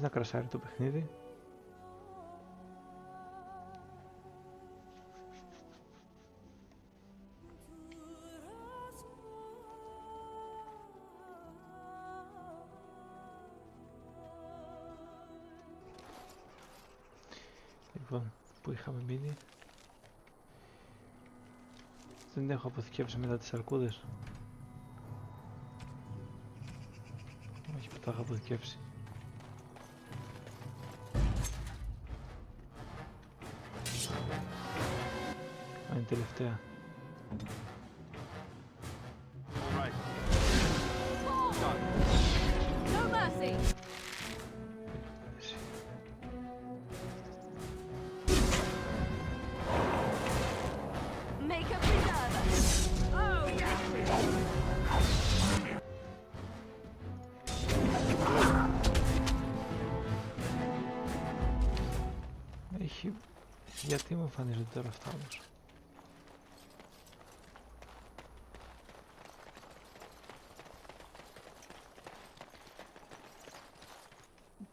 να κρασάρει το παιχνίδι. Λοιπόν, που είχαμε μείνει. Δεν έχω αποθηκεύσει μετά τις αρκούδες. Όχι που τα έχω αποθηκεύσει. Α, είναι τελευταία. Έχει... Γιατί μου εμφανίζονται τώρα αυτά όμως?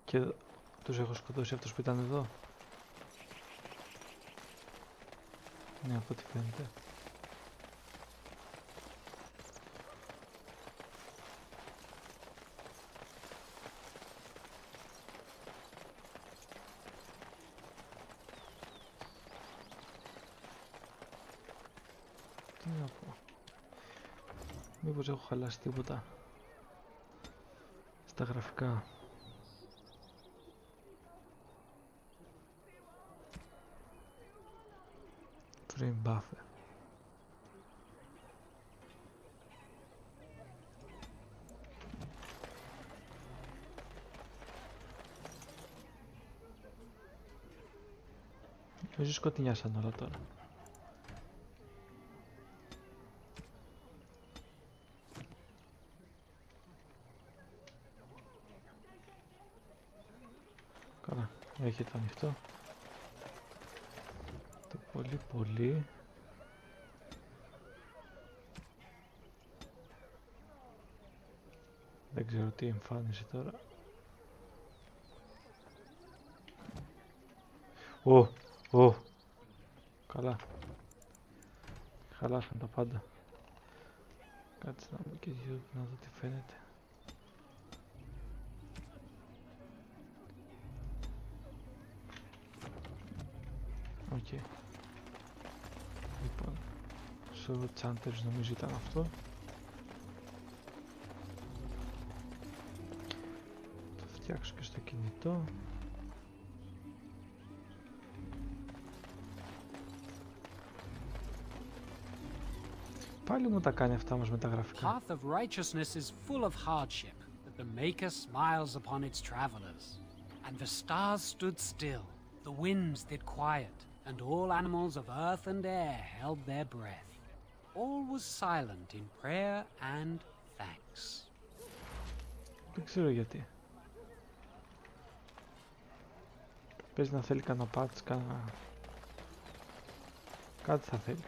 Και τους έχω σκοτώσει αυτούς που ήταν εδώ. Ναι, από ό,τι φαίνεται. Τι να πω? Μήπως έχω χαλάσει τίποτα στα γραφικά? Frame buffer. Νομίζω σκοτεινιάσαν όλα τώρα. Καλά, έχετε ανοιχτό. Το πολύ πολύ. Δεν ξέρω τι εμφάνιση τώρα. Ω, καλά. Χαλάσαν τα πάντα. Κάτσε να μπω και YouTube να δω τι φαίνεται. Οκ. Λοιπόν, Solo Chanters νομίζω ήταν αυτό. Το φτιάξω και στο κινητό. Πάλι μου τα κάνει αυτά όμως με τα γραφικά. Path of righteousness is full of hardship, but the Maker smiles upon its travelers. And the stars stood still, the winds did quiet, and all animals of earth and air held their breath. All was silent in prayer and thanks. Δεν ξέρω γιατί. Πες να θέλει κανένα patch, κανένα... Κάτι θα θέλει.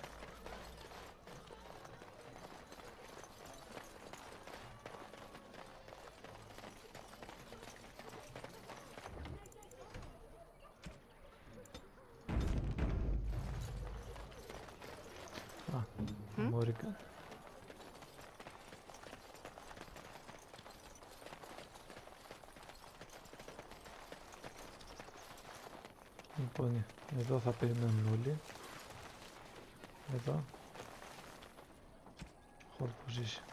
Μόρικα. Λοιπόν, εδώ θα περιμένουν όλοι. Εδώ. Hold position.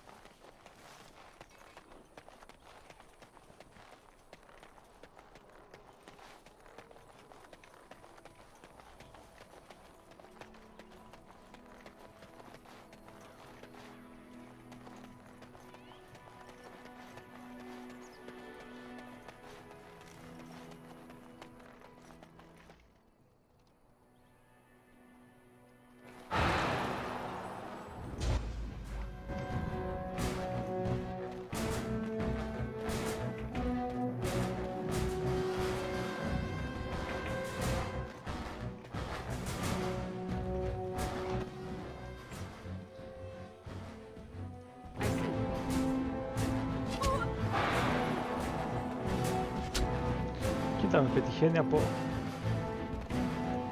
Κοίτα, με πετυχαίνει από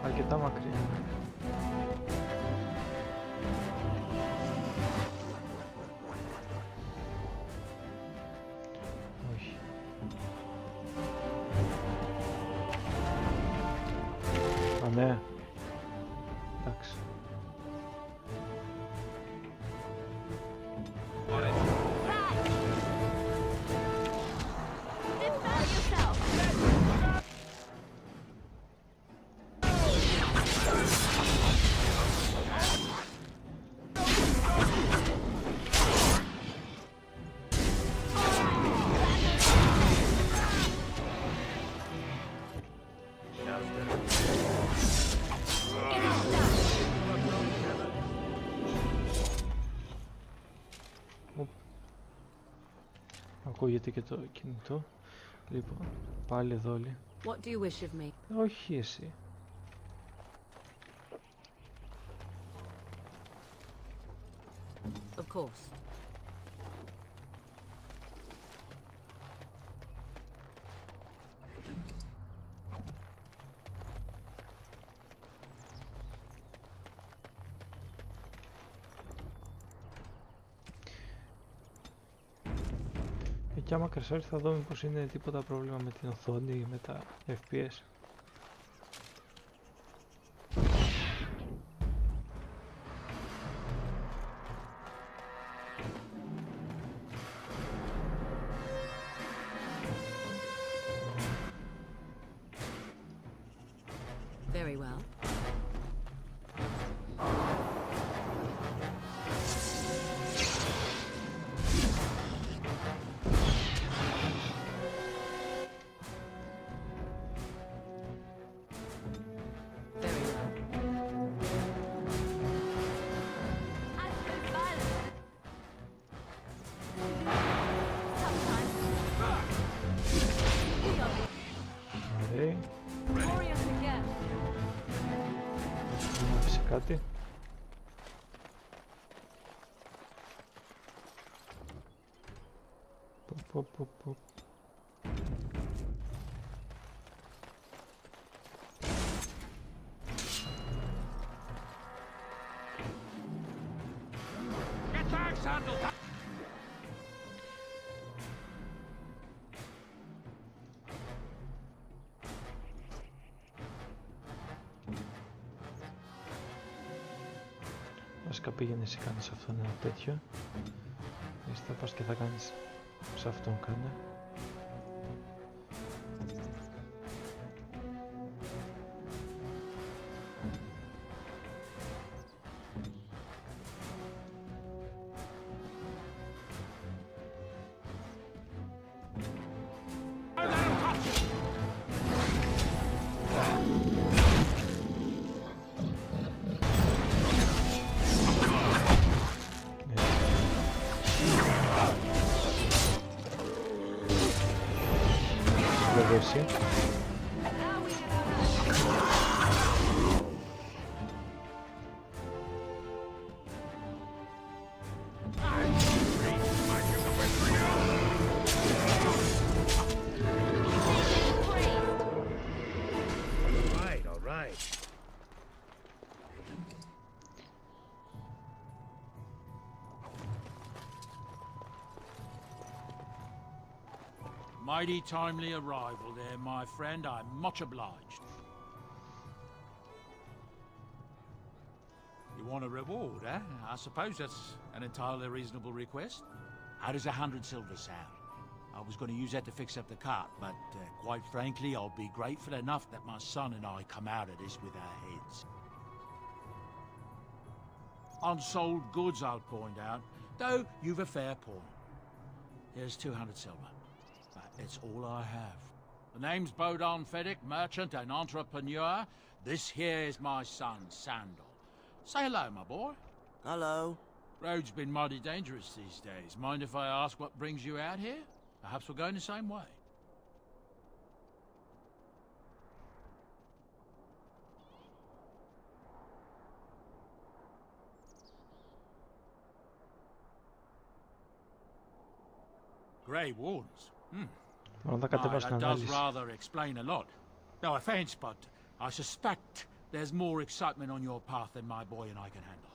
αρκετά μακριά. Όχι. Α, ναι. Εντάξει. Ακούγεται και το κινητό. Λοιπόν, πάλι εδώ όλοι. What do you wish of me? Όχι εσύ. Of course. Και άμα κρασάρει θα δω μήπως είναι τίποτα πρόβλημα με την οθόνη ή με τα FPS. Very well. Άφησε κάτι. Πω. Βασικά πήγαινε εσύ κάνεις αυτό ένα τέτοιο. Εσύ θα πας και θα κάνεις σε αυτόν κάνε. Εσύ. All right. Mighty timely arrival there, my friend. I'm much obliged. You want a reward, eh? I suppose that's an entirely reasonable request. How does 100 silver sound? I was going to use that to fix up the cart, but quite frankly, I'll be grateful enough that my son and I come out of this with our heads. Unsold goods, I'll point out, though you've a fair point. Here's 200 silver. It's all I have. The name's Bodon Feddick, merchant and entrepreneur. This here is my son, Sandal. Say hello, my boy. Hello. Road's been mighty dangerous these days. Mind if I ask what brings you out here? Perhaps we're going the same way. Grey Wardens. Μόνο θα κατεβάσω την That does ανάλυση. rather explain a lot. No offense, but I suspect there's more excitement on your path than my boy and I can handle.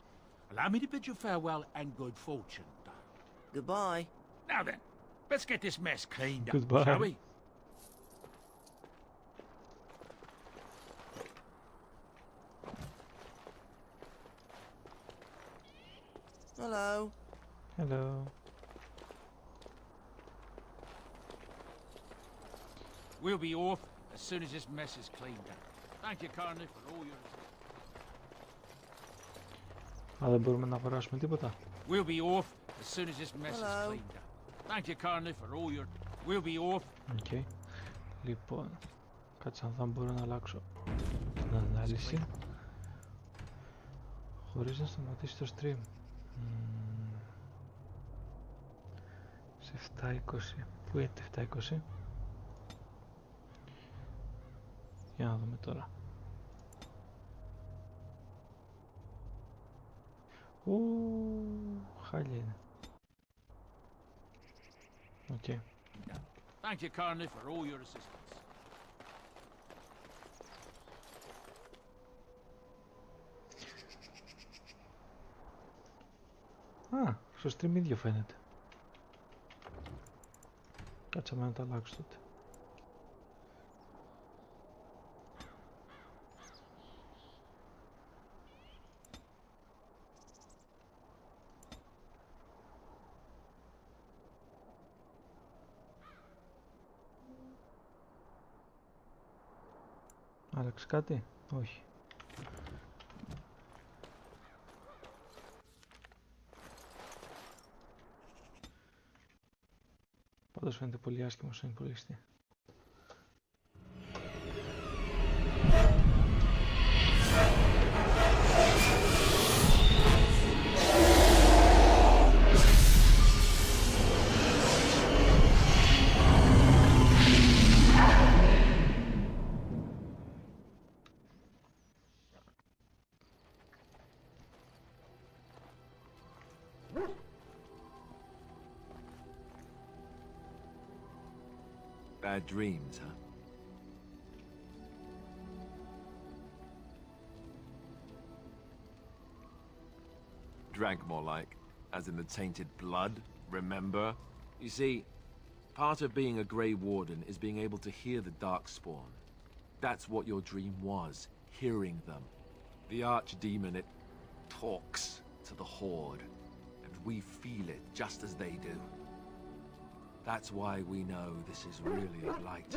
Allow me to bid you farewell and good fortune, Dale. Goodbye. Now then, let's get this mess cleaned up, Goodbye. shall we? Hello. Hello. We'll be off as soon as this mess is cleaned up. Thank you, Carney, for all your... Α, δεν μπορούμε να αγοράσουμε τίποτα. We'll be off as soon as this mess is Hello. cleaned up. Thank you, Carney, for all your... We'll be off. Οκ. Λοιπόν, κάτσε να δω αν μπορώ να αλλάξω την ανάλυση χωρίς να σταματήσει το stream. Σε 720. Πού είναι το 720? Για να δούμε τώρα. Χάλια είναι. Οκ. Thank you, Carney, for all your assistance. Α, στο stream ίδιο φαίνεται. Κάτσε να το αλλάξω τότε. Άλλαξε κάτι? Όχι. Πάντως φαίνεται πολύ άσχημο στον υπολογιστή. Bad dreams, huh? Drank more like, as in the tainted blood, remember? You see, part of being a Grey Warden is being able to hear the Darkspawn. That's what your dream was, hearing them. The Archdemon, it talks to the Horde, and we feel it just as they do. That's why we know this is really a blight.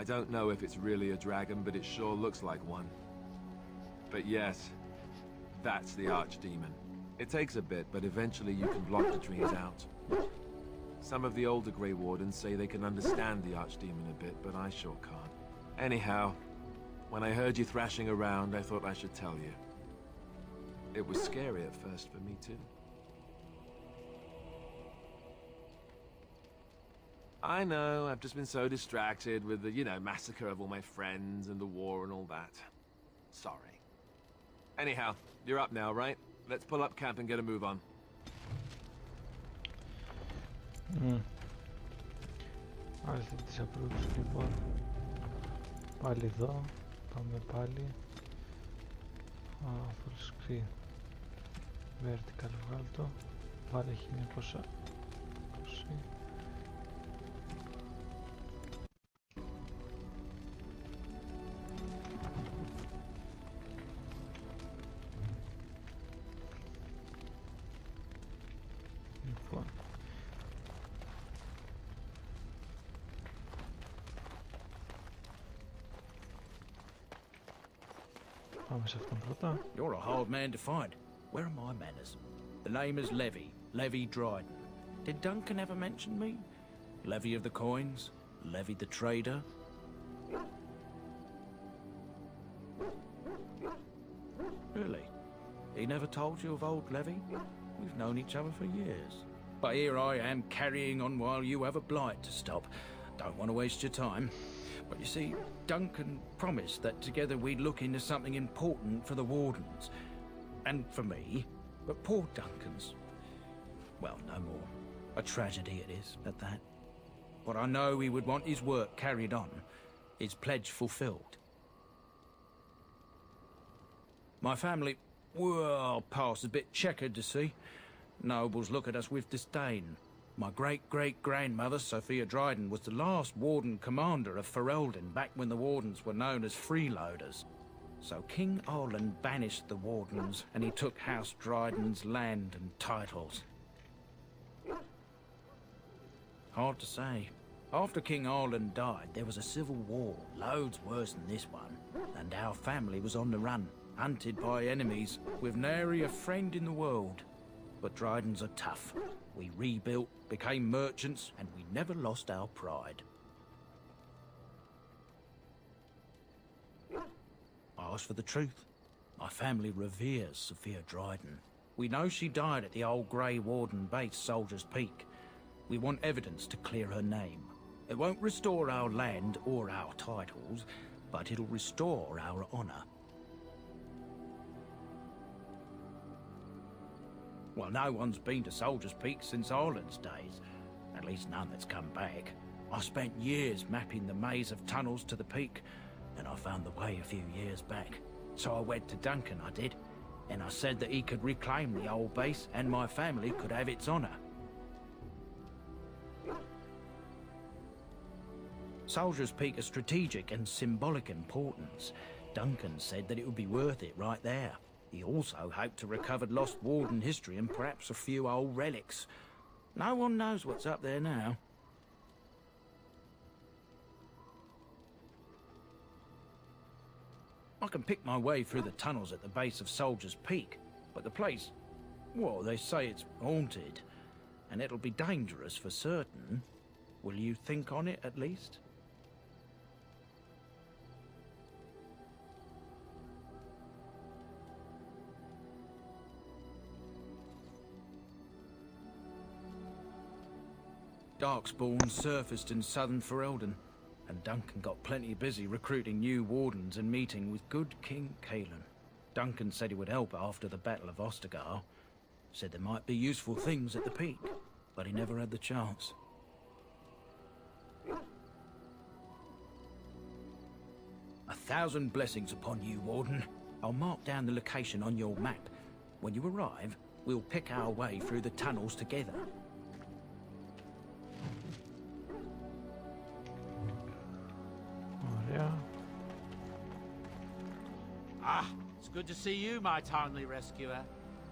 I don't know if it's really a dragon, but it sure looks like one. But yes, that's the Archdemon. It takes a bit, but eventually you can block the dreams out. Some of the older Grey Wardens say they can understand the Archdemon a bit, but I sure can't. Anyhow, when I heard you thrashing around, I thought I should tell you. It was scary at first for me too. I know, I've just been so distracted with the, you know, massacre of all my friends and the war and all that. Sorry. Anyhow, you're up now, right? Let's pull up camp and get a move on. Άστε τις approves λοιπόν. Πάλι εδώ. Πάμε πάλι. Full screen. Vertical βγάλω το. Βάλε 1920. Λοιπόν. Πάμε σε αυτόν πρώτα. You're a hard man to find. Where are my manners? The name is Levy. Levy Dryden. Did Duncan ever mention me? Levy of the coins? Levy the trader? Really? He never told you of old Levy? We've known each other for years. But here I am carrying on while you have a blight to stop. Don't want to waste your time. But you see, Duncan promised that together we'd look into something important for the Wardens. And for me. But poor Duncan's... Well, no more. A tragedy it is, at that. But I know he would want his work carried on, his pledge fulfilled. My family, well, past a bit checkered to see. Nobles look at us with disdain. My great-great-grandmother, Sophia Dryden, was the last Warden Commander of Ferelden back when the Wardens were known as freeloaders. So King Arland banished the Wardens, and he took House Dryden's land and titles. Hard to say. After King Arland died, there was a civil war, loads worse than this one, and our family was on the run, hunted by enemies, with nary a friend in the world. But Drydens are tough. We rebuilt, became merchants, and we never lost our pride. I asked for the truth. My family reveres Sophia Dryden. We know she died at the old Grey Warden base, Soldier's Peak. We want evidence to clear her name. It won't restore our land or our titles, but it'll restore our honor. Well, no one's been to Soldier's Peak since Arland's days. At least none that's come back. I spent years mapping the maze of tunnels to the peak, and I found the way a few years back. So I went to Duncan, I did, and I said that he could reclaim the old base and my family could have its honor. Soldier's Peak is strategic and symbolic importance. Duncan said that it would be worth it right there. He also hoped to recover lost Warden history and perhaps a few old relics. No one knows what's up there now. I can pick my way through the tunnels at the base of Soldier's Peak, but the place, well, they say it's haunted, and it'll be dangerous for certain. Will you think on it at least? Darkspawn surfaced in southern Ferelden, and Duncan got plenty busy recruiting new wardens and meeting with good King Cailan. Duncan said he would help after the Battle of Ostagar. Said there might be useful things at the peak, but he never had the chance. 1,000 blessings upon you, Warden. I'll mark down the location on your map. When you arrive, we'll pick our way through the tunnels together. Yeah. Ah, it's good to see you, my timely rescuer.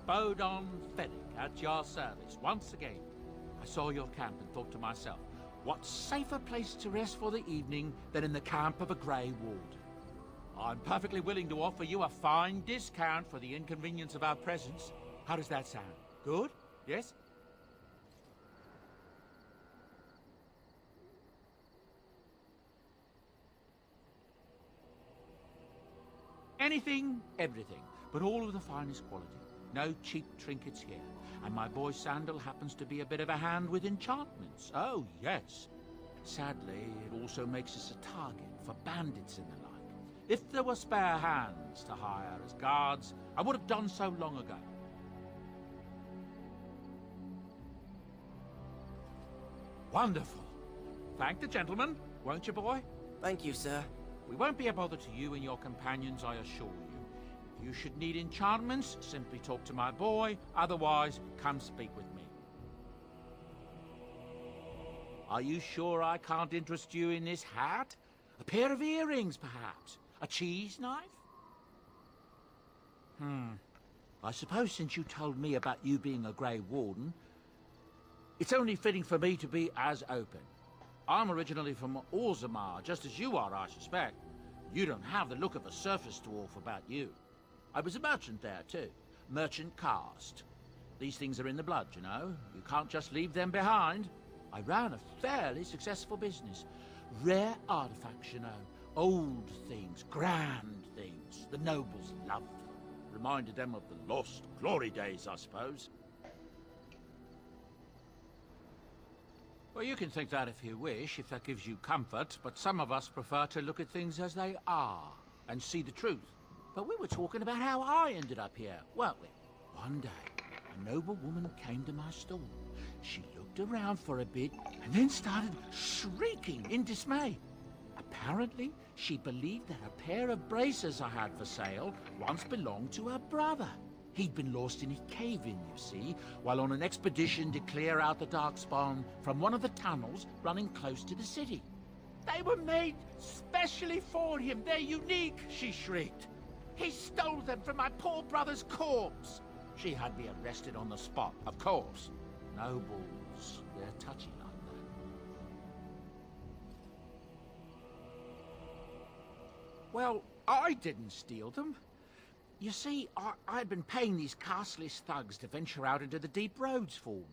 Bodon Fennick, at your service once again. I saw your camp and thought to myself, what safer place to rest for the evening than in the camp of a Grey Ward? I'm perfectly willing to offer you a fine discount for the inconvenience of our presence. How does that sound? Good? Yes? Anything, everything, but all of the finest quality. No cheap trinkets here. And my boy Sandal happens to be a bit of a hand with enchantments. Oh, yes. Sadly, it also makes us a target for bandits and the like. If there were spare hands to hire as guards, I would have done so long ago. Wonderful. Thank the gentleman, won't you, boy? Thank you, sir. We won't be a bother to you and your companions, I assure you. If you should need enchantments, simply talk to my boy. Otherwise, come speak with me. Are you sure I can't interest you in this hat? A pair of earrings, perhaps? A cheese knife? I suppose since you told me about you being a Grey Warden, it's only fitting for me to be as open. I'm originally from Orzammar, just as you are, I suspect. You don't have the look of a surface dwarf about you. I was a merchant there, too. Merchant caste. These things are in the blood, you know. You can't just leave them behind. I ran a fairly successful business. Rare artifacts, you know. Old things, grand things. The nobles loved them. Reminded them of the lost glory days, I suppose. Well, you can think that if you wish, if that gives you comfort, but some of us prefer to look at things as they are, and see the truth. But we were talking about how I ended up here, weren't we? One day, a noble woman came to my stall. She looked around for a bit and then started shrieking in dismay. Apparently, she believed that a pair of braces I had for sale once belonged to her brother. He'd been lost in a cave-in, you see, while on an expedition to clear out the Darkspawn from one of the tunnels running close to the city. They were made specially for him. They're unique, she shrieked. He stole them from my poor brother's corpse. She had me arrested on the spot, of course. Nobles, they're touchy like that. Well, I didn't steal them. You see, I'd been paying these castless thugs to venture out into the deep roads for me.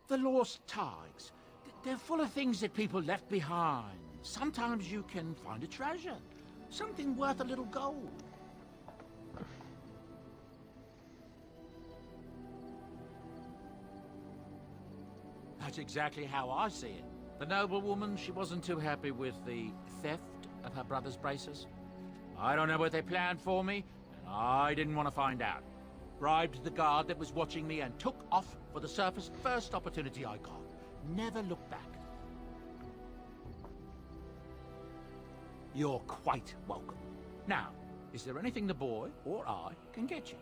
The lost tigers. They're full of things that people left behind. Sometimes you can find a treasure. Something worth a little gold. That's exactly how I see it. The noblewoman, she wasn't too happy with the theft of her brother's braces. I don't know what they planned for me, and I didn't want to find out. Bribed the guard that was watching me and took off for the surface first opportunity I got. Never looked back. You're quite welcome. Now, is there anything the boy or I can get you?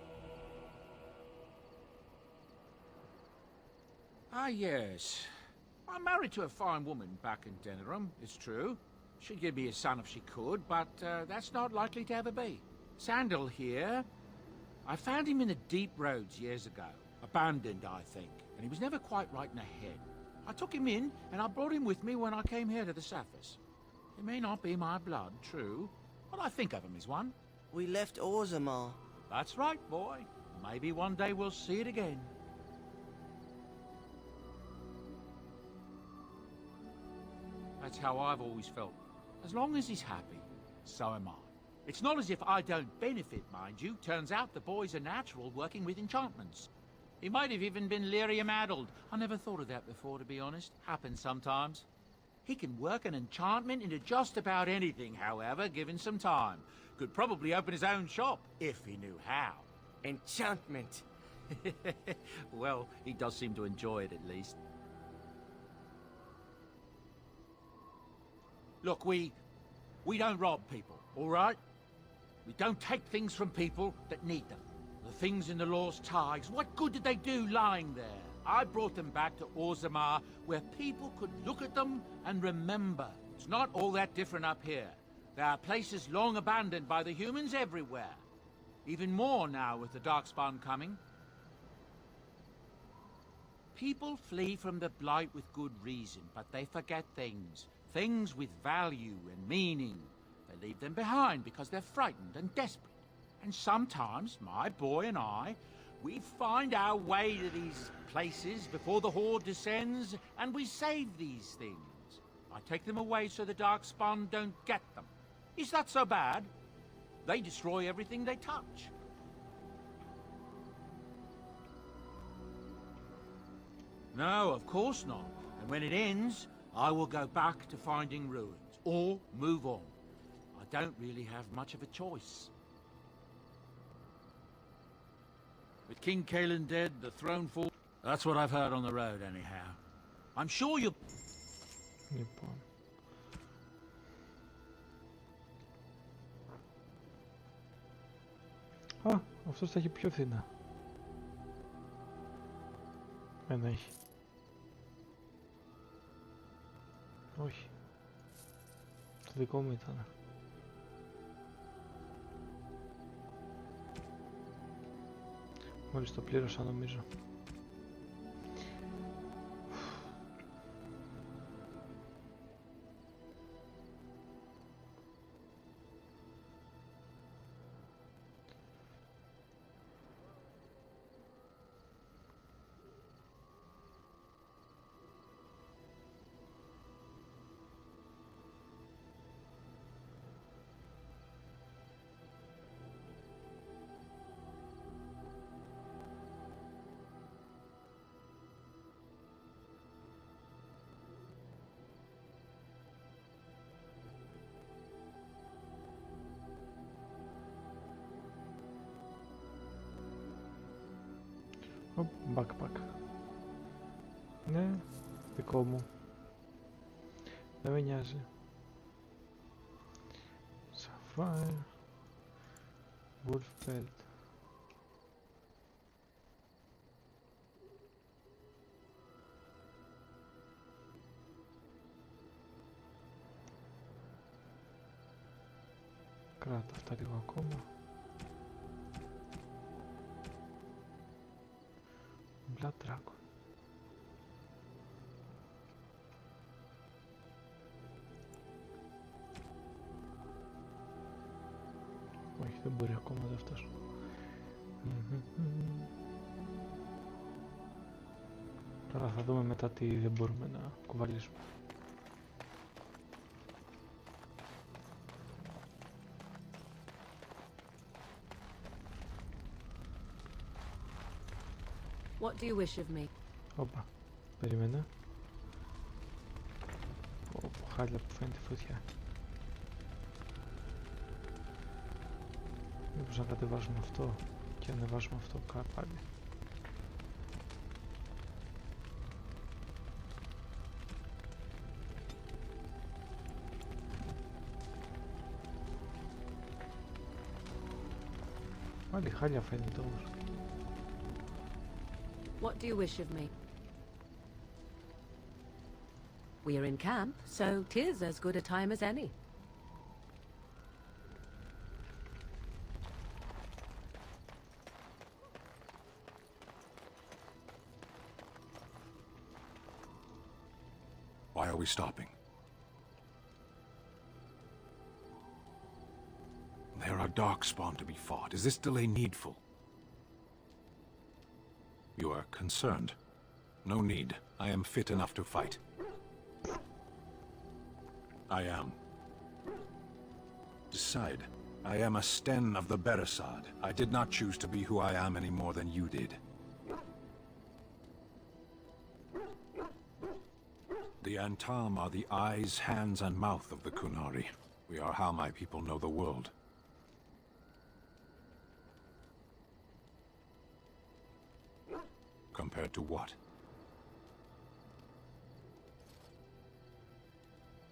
Ah, yes. I'm married to a fine woman back in Denerim, it's true. She'd give me a son if she could, but that's not likely to ever be. Sandal here. I found him in the deep roads years ago. Abandoned, I think, and he was never quite right in the head. I took him in, and I brought him with me when I came here to the surface. He may not be my blood, true, but I think of him as one. We left Orzammar. That's right, boy. Maybe one day we'll see it again. That's how I've always felt. As long as he's happy, so am I. It's not as if I don't benefit, mind you. Turns out the boy's a natural working with enchantments. He might have even been lyrium-addled. I never thought of that before, to be honest. Happens sometimes. He can work an enchantment into just about anything, however, given some time. Could probably open his own shop, if he knew how. Enchantment. Well, he does seem to enjoy it, at least. Look, we don't rob people, all right? We don't take things from people that need them. The things in the Lost Tigers, what good did they do lying there? I brought them back to Orzammar, where people could look at them and remember. It's not all that different up here. There are places long abandoned by the humans everywhere. Even more now with the Darkspawn coming. People flee from the Blight with good reason, but they forget things. Things with value and meaning. They leave them behind because they're frightened and desperate. And sometimes, my boy and I, we find our way to these places before the Horde descends, and we save these things. I take them away so the Darkspawn don't get them. Is that so bad? They destroy everything they touch. No, of course not. And when it ends, I will go back to finding ruins, or move on. I don't really have much of a choice. With King Kalen dead, the throne fall... That's what I've heard on the road, anyhow. I'm sure you'll... Λοιπόν. Α, αυτός τα έχει πιο φθηνά. Δεν έχει. Όχι. Το δικό μου ήταν. Μόλις το πλήρωσα νομίζω. Backpack. Ναι, δικό μου. Δεν με νοιάζει. Sapphire. Wolf belt. Κράτα αυτά λίγο ακόμα. Blood Dragon. Όχι, δεν μπορεί ακόμα δε αυτός. Τώρα θα δούμε μετά τι δεν μπορούμε να κουβαλήσουμε. What do you wish of me? Όπα, περίμενε. Χάλια που φαίνεται φωτιά. Μήπως να κατεβάσουμε αυτό και ανεβάσουμε αυτό πάλι. Πάλι χάλια φαίνεται όμως. What do you wish of me? We are in camp, so 'tis as good a time as any. Why are we stopping? There are darkspawn to be fought. Is this delay needful? You are concerned. No need. I am fit enough to fight. I am. Decide. I am a Sten of the Beresad. I did not choose to be who I am any more than you did. The Antam are the eyes, hands, and mouth of the Kunari. We are how my people know the world. Compared to what?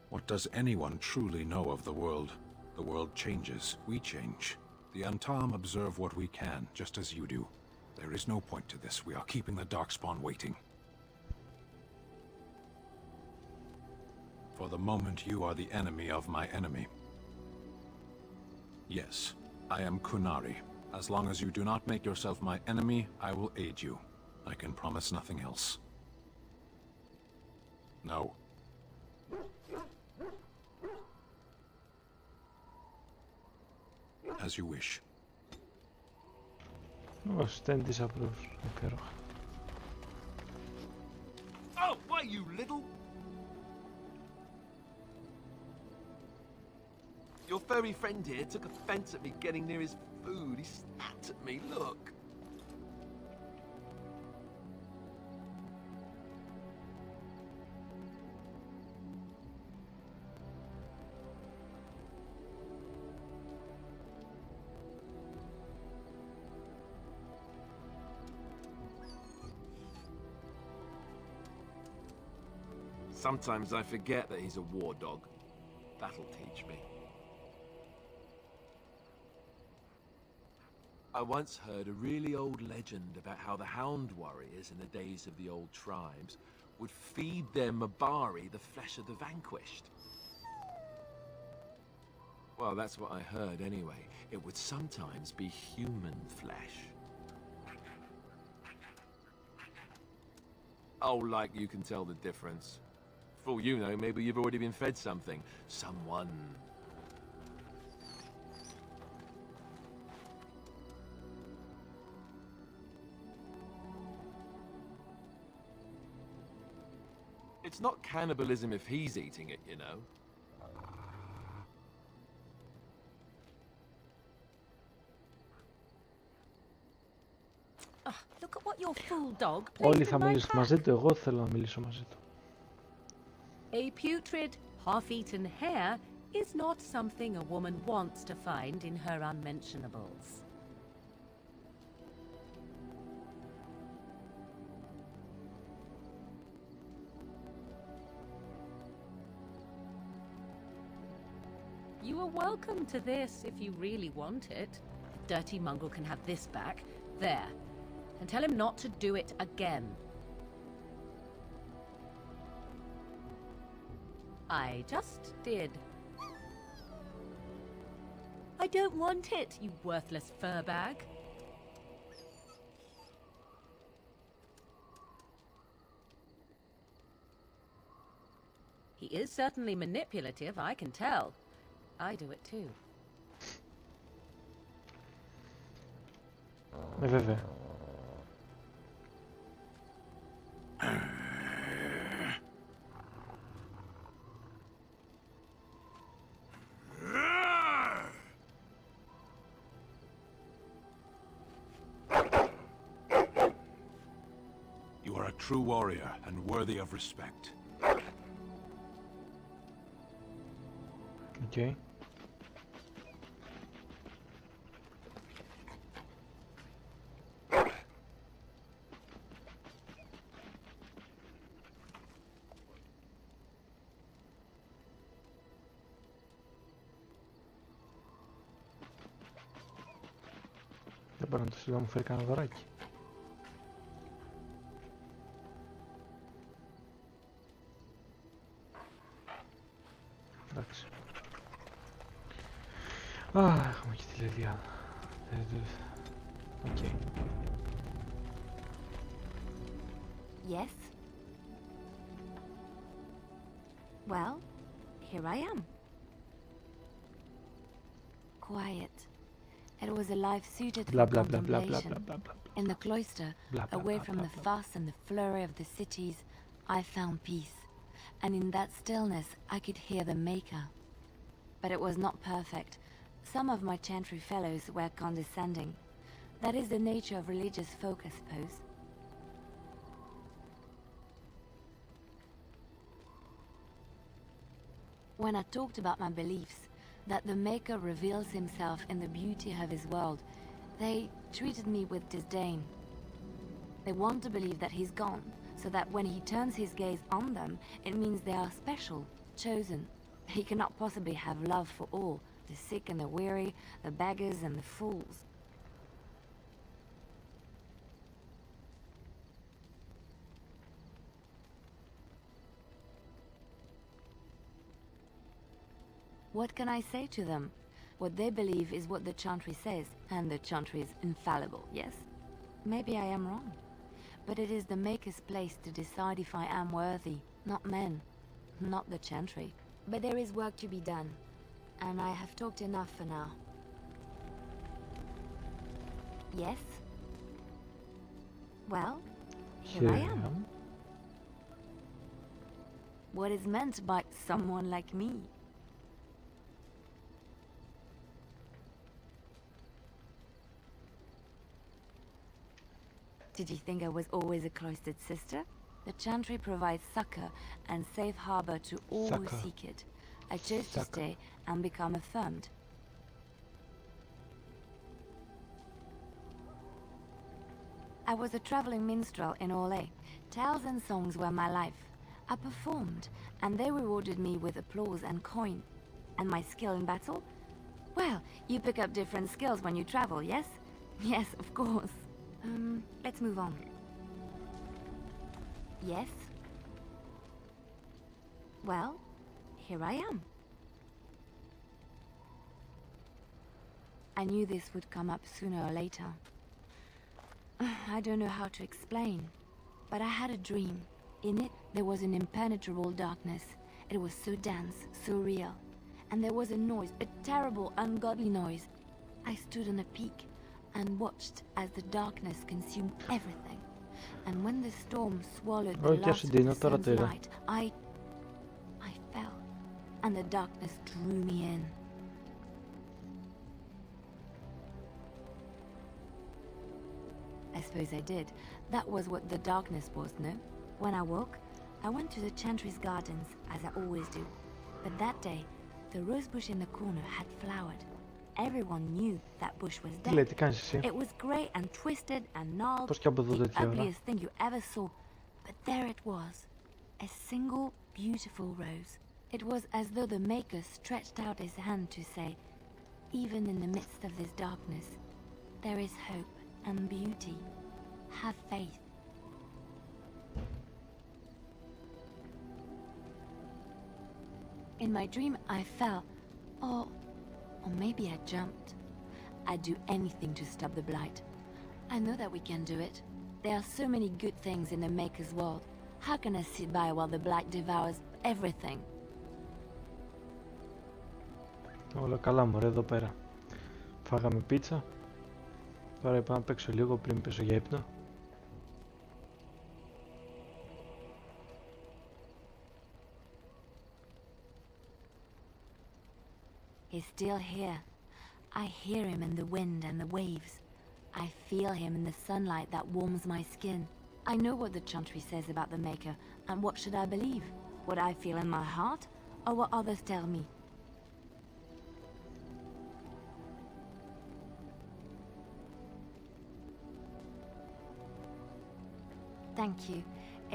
What does anyone truly know of the world? The world changes. We change. The Antam observe what we can, just as you do. There is no point to this. We are keeping the Darkspawn waiting. For the moment, you are the enemy of my enemy. Yes, I am Kunari. As long as you do not make yourself my enemy, I will aid you. I can promise nothing else. No. As you wish. Ο στέντης απλώς, υπέροχα. Oh, why you little... Your furry friend here took offense at me getting near his food. He snapped at me, look. Sometimes I forget that he's a war dog. That'll teach me. I once heard a really old legend about how the Hound warriors in the days of the old tribes would feed their Mabari the flesh of the vanquished. Well, that's what I heard anyway. It would sometimes be human flesh. Oh, like you can tell the difference. For all you know, maybe you've already been fed something. Someone. It's not cannibalism if he's eating it, you know. Look at what your fool dog Όλοι placed θα in my μιλήσουν pack. μαζί του, εγώ θέλω να μιλήσω μαζί του. A putrid, half-eaten hare is not something a woman wants to find in her unmentionables. You are welcome to this if you really want it. The dirty mongrel can have this back. There. And tell him not to do it again. I just did. I don't want it, you worthless fur bag. He is certainly manipulative, I can tell. I do it too. Βέβαια. You are a true warrior and worthy of respect. Okay. Δεν μπορεί να το σιγά μου φέρει κανένα δωράκι. Εντάξει. Έχουμε και τη λεδιά. Οκ. Yes? Well, here I am. Quiet. It was a life suited Blah for blah blah blah blah contemplation. blah blah blah. In the cloister, Blah, blah, away blah, from blah, the blah. fuss and the flurry of the cities, I found peace. And in that stillness, I could hear the Maker. But it was not perfect. Some of my chantry fellows were condescending. That is the nature of religious folk, I suppose. When I talked about my beliefs, that the Maker reveals himself in the beauty of his world, they treated me with disdain. They want to believe that he's gone, so that when he turns his gaze on them, it means they are special, chosen. He cannot possibly have love for all, the sick and the weary, the beggars and the fools. What can I say to them? What they believe is what the chantry says, and the chantry is infallible, yes? Maybe I am wrong. But it is the Maker's place to decide if I am worthy, not men, not the chantry. But there is work to be done, and I have talked enough for now. Yes? Well, here I am. What is meant by someone like me? Did you think I was always a cloistered sister? The chantry provides succor and safe harbor to all who Succor. seek it. I chose to Succor. stay and become affirmed. I was a traveling minstrel in Orlais. Tales and songs were my life. I performed, and they rewarded me with applause and coin. And my skill in battle? Well, you pick up different skills when you travel, yes? Yes, of course. Let's move on. Yes? Well, here I am. I knew this would come up sooner or later. I don't know how to explain, but I had a dream. In it, there was an impenetrable darkness. It was so dense, so real. And there was a noise, a terrible, ungodly noise. I stood on a peak and watched as the darkness consumed everything. And when the storm swallowed the Όχι, last of δίνω the τώρα sun's το είδα. light, I fell, and the darkness drew me in. I suppose I did. That was what the darkness was, no? When I woke, I went to the chantry's gardens, as I always do. But that day, the rose bush in the corner had flowered. Everyone knew that bush was Τι λέει, dead. τι κάνεις εσύ? It was grey and twisted and gnarled, Πώς και από εδώ the τέτοια ώρα? ugliest thing you ever saw. But there it was, a single beautiful rose. It was as though the Maker stretched out his hand to say, even in the midst of this darkness, there is hope and beauty. Have faith. In my dream, I fell, or maybe I jumped. I'd do anything to stop the Blight. I know that we can do it. There are so many good things in the Maker's world. How can I sit by while the Blight devours everything? Όλα καλά μωρέ εδώ πέρα. Φάγαμε πίτσα. Τώρα είπα να παίξω λίγο πριν πέσω για ύπνο. He's still here. I hear him in the wind and the waves. I feel him in the sunlight that warms my skin. I know what the chantry says about the Maker, and what should I believe? What I feel in my heart, or what others tell me? Thank you.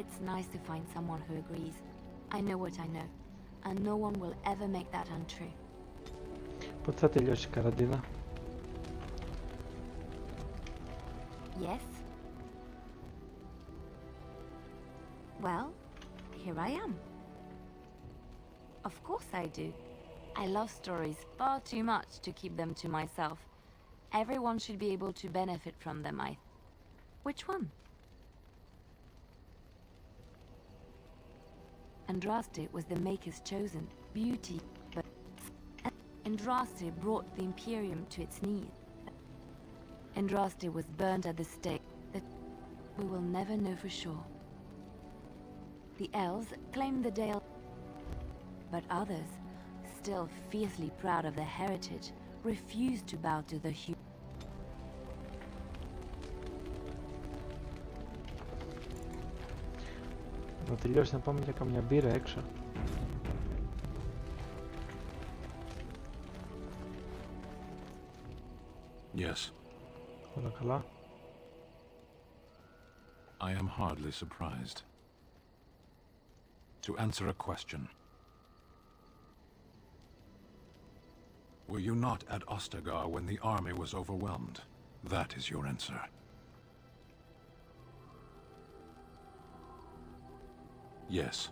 It's nice to find someone who agrees. I know what I know, and no one will ever make that untrue. Πότε θα τελειώσει η καραντίνα? Yes? Well, here I am. Of course I do. I love stories far too much to keep them to myself. Everyone should be able to benefit from them, Which one? Andraste was the Maker's chosen beauty, but Andraste brought the Imperium to its knees. Andraste was burned at the stake. That we will never know for sure. The elves claimed the Dale, but others, still fiercely proud of their heritage, refused to bow to the human. Να τελειώσει να πάμε για καμιά μπύρα έξω. Yes. Όλα καλά. I am hardly surprised. To answer a question. Were you not at Ostagar when the army was overwhelmed? That is your answer. Yes.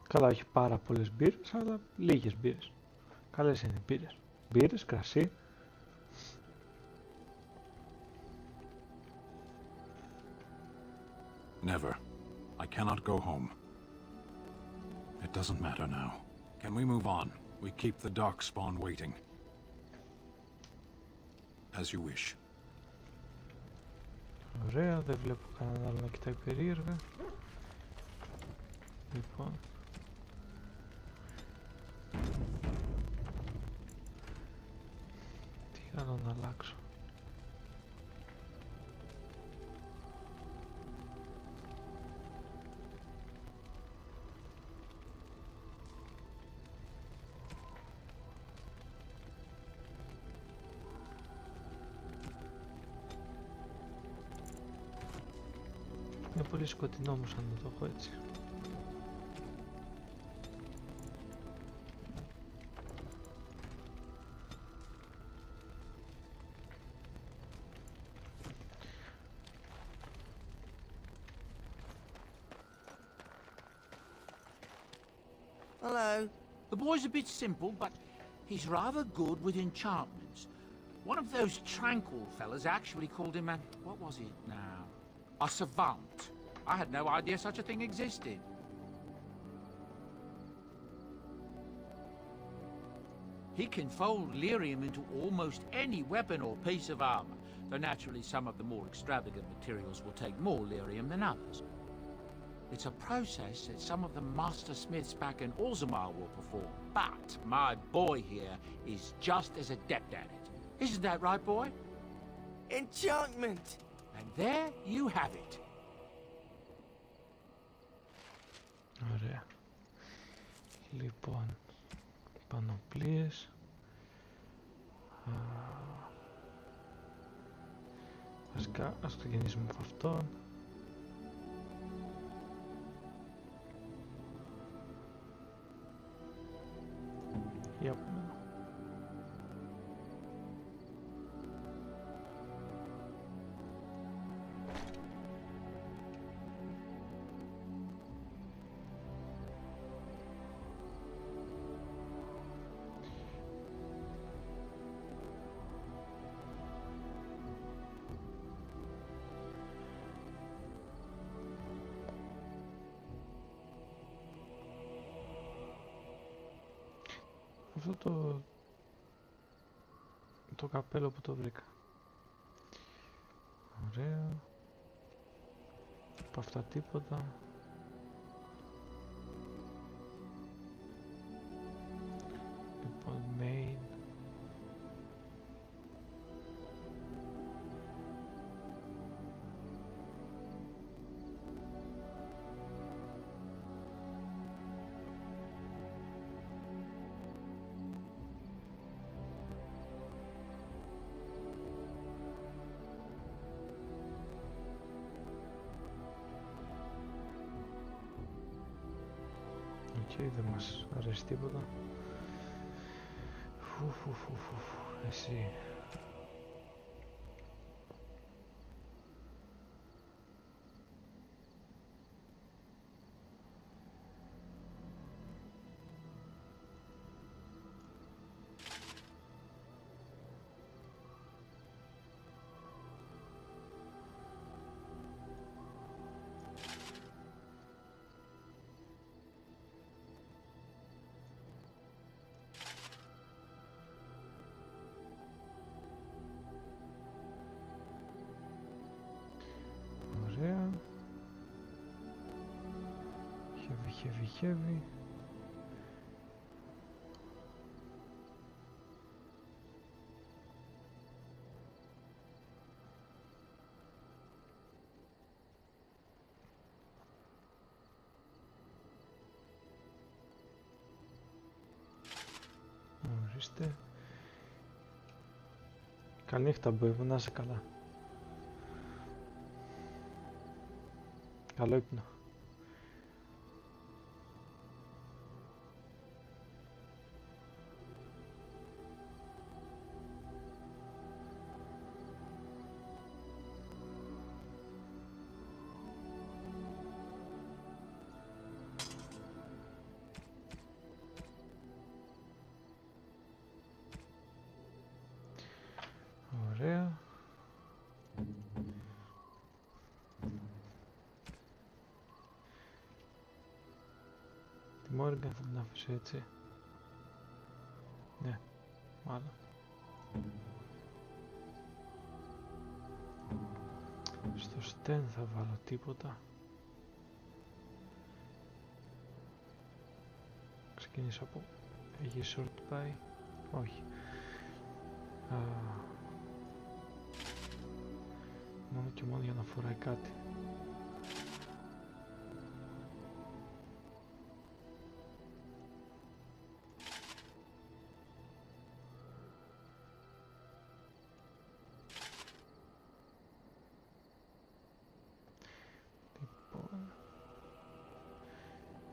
Καλά, όχι πάρα πολλές μπύρες, αλλά λίγες μπύρες. Καλές είναι οι μπύρες. Μπύρες, κρασί. Never. I cannot go home. It doesn't matter now. Can we move on? We keep the Darkspawn waiting. As you wish. Ωραία, δεν βλέπω κανέναν άλλο να κοιτάει περίεργα. Λοιπόν. Τι άλλο να αλλάξω. Είναι πολύ σκοτεινό όμως αν το έχω έτσι. Hello. The boy's a bit simple, but he's rather good with enchantments. One of those tranquil fellas actually called him a... what was it now? A savant. I had no idea such a thing existed. He can fold lyrium into almost any weapon or piece of armor, though naturally some of the more extravagant materials will take more lyrium than others. It's a process that some of the master smiths back in Orzammar will perform, but my boy here is just as adept at it. Isn't that right, boy? Enchantment! And there you have it. Ωραία. Λοιπόν, πανοπλίες. Βασικά, ας ξεκινήσουμε από αυτόν. Yep. Αυτό το καπέλο που το βρήκα. Ωραία. Από αυτά τίποτα. Λοιπόν, main. Δεν μας αρέσει τίποτα. Εσύ. Ωραία. Heavy. Ορίστε. Καληνύχτα μποy μου, να είσαι καλά. Καλό ύπνο. Ωραία. Τη Μόργαν θα την άφησω έτσι. Ναι, μάλλον. Στο Στεν θα βάλω τίποτα. Ξεκινήσω από... Έχει short πάει. Όχι. Μόνο και μόνο για να φοράει κάτι. Λοιπόν,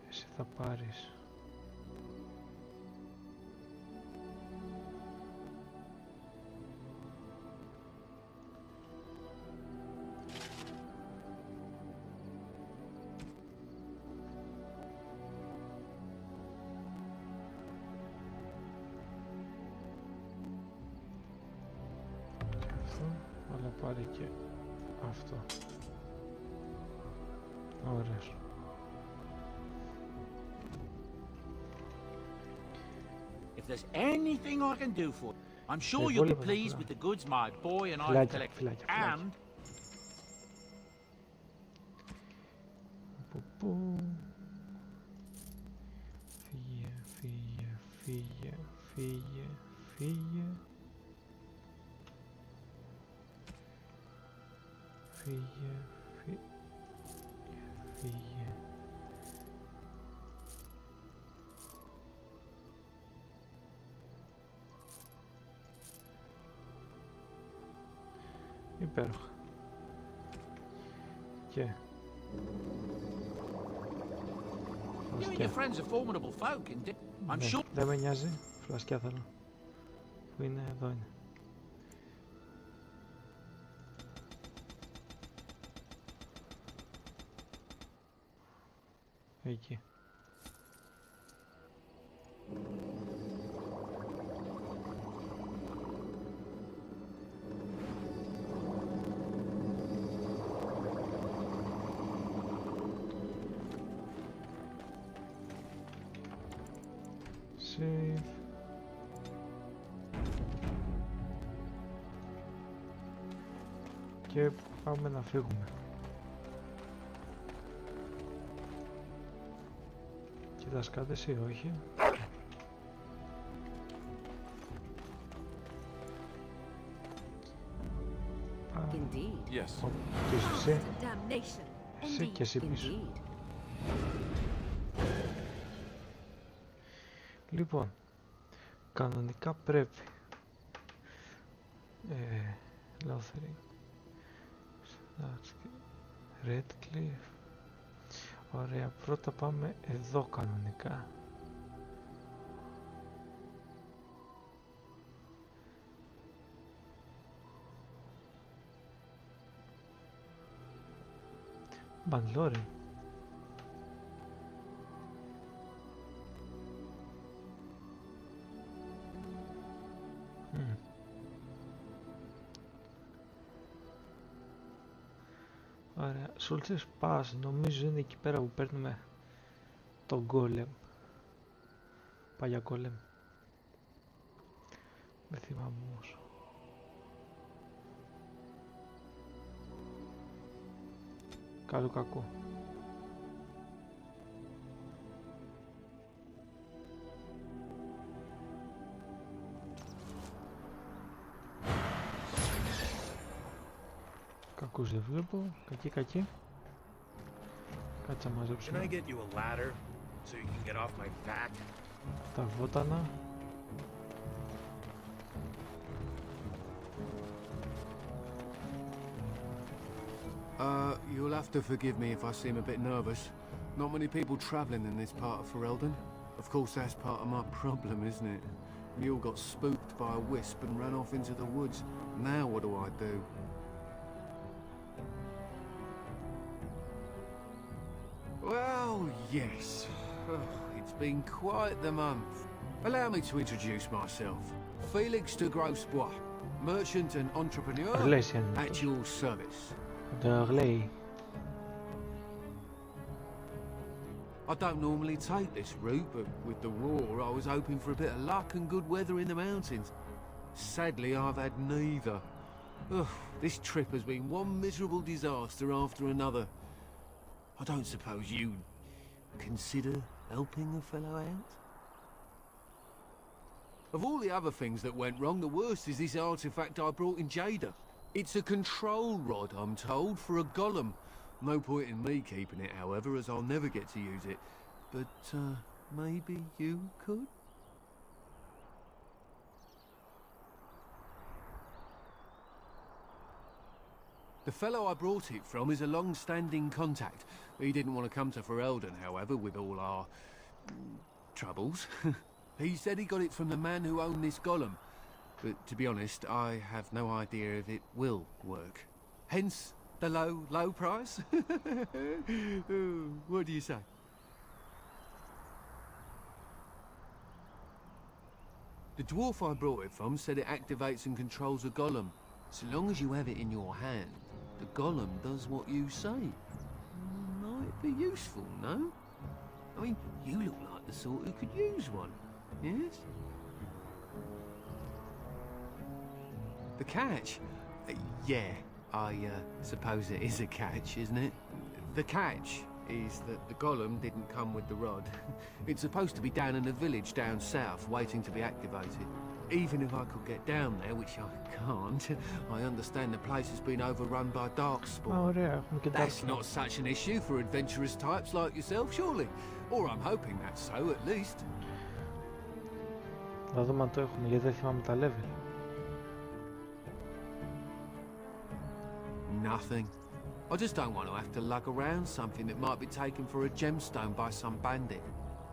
εσύ θα πάρεις αλλά πάρει και αυτό. Ωραίος. If there's anything I can do for you, I'm sure you'll be pleased with the goods my boy and I have collected. And Φύγε. Υπέροχα. Και you and your friends are formidable folk, and I'm sure. δεν με νοιάζει. Φλασκιά θέλω. Πού είναι? Εδώ είναι. Εκεί. Save. Και πάμε να φύγουμε. Κοιτάς κάτι εσύ? Όχι. Indeed. Yes. Τι είσαι εσύ? Damnation. Εσύ και εσύ πίσω. Indeed. Λοιπόν, κανονικά πρέπει Lothering Redcliffe. Ωραία, πρώτα πάμε εδώ κανονικά. Μπανλόρι. Ωραία, Soldiers Pass νομίζω είναι εκεί πέρα που παίρνουμε το Golem. Παλιά Golem. Δεν θυμάμαι όμως. Καλό κακό. Κακούς δεν βλέπω. Κακή. Κάτσα μαζέψουμε. Τα βότανα. You'll have to forgive me if I seem a bit nervous. Not many people travelling in this part of Ferelden. Of course, that's part of my problem, isn't it? Mule got spooked by a wisp and ran off into the woods. Now what do I do? Well, yes. It's been quite the month. Allow me to introduce myself. Felix de Grosbois, merchant and entrepreneur at your service. I don't normally take this route, but with the war I was hoping for a bit of luck and good weather in the mountains. Sadly, I've had neither. Ugh, this trip has been one miserable disaster after another. I don't suppose you'd consider helping a fellow out? Of all the other things that went wrong, the worst is this artifact I brought in Jada. It's a control rod, I'm told, for a golem. No point in me keeping it, however, as I'll never get to use it. But, maybe you could? The fellow I brought it from is a long-standing contact. He didn't want to come to Ferelden, however, with all our troubles. He said he got it from the man who owned this golem. But to be honest, I have no idea if it will work. Hence the low price. What do you say? The dwarf I brought it from said it activates and controls a golem. So long as you have it in your hand, the golem does what you say. Might be useful, no? I mean, you look like the sort who could use one, yes? The catch? Yeah, I suppose it is a catch, isn't it? The catch is that the golem didn't come with the rod. It's supposed to be down in a village down south, waiting to be activated. Even if I could get down there, which I can't, I understand the place has been overrun by darkspawn. That's not such an issue for adventurous types like yourself, surely? Or I'm hoping that's so, at least. Θα δούμε αν το έχουμε, γιατί δεν θυμάμαι τα level. Nothing. I just don't want to have to lug around something that might be taken for a gemstone by some bandit.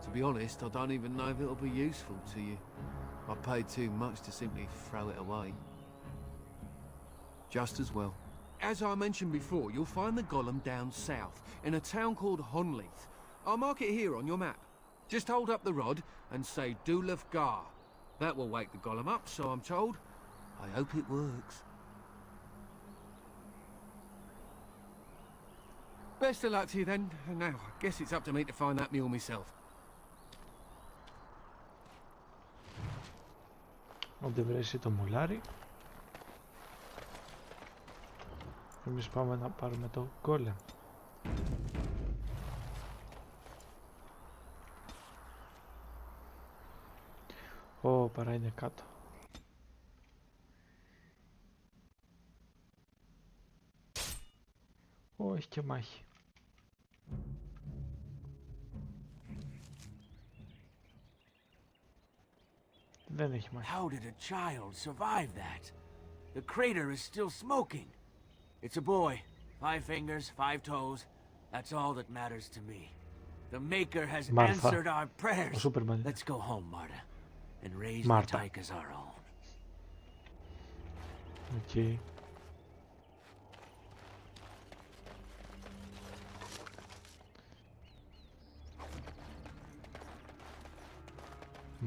To be honest, I don't even know if it'll be useful to you. I paid too much to simply throw it away. Just as well. As I mentioned before, you'll find the golem down south, in a town called Honleith. I'll mark it here on your map. Just hold up the rod and say Dulaf Gar. That will wake the golem up, so I'm told. I hope it works. Best of luck to you then. Now, I guess it's up to me to find that mule myself. Ό,τι βρέσει το μουλάρι. Εμείς πάμε να πάρουμε το golem. Ω, παρά είναι κάτω. Ω, έχει και μάχη. Δεν έχει μάχη. How did a child survive that? The crater is still smoking. It's a boy. 5 fingers, 5 toes. That's all that matters to me. The Maker has answered our prayers. Let's go home, Marta, and raise the Tyke as our own. Okay.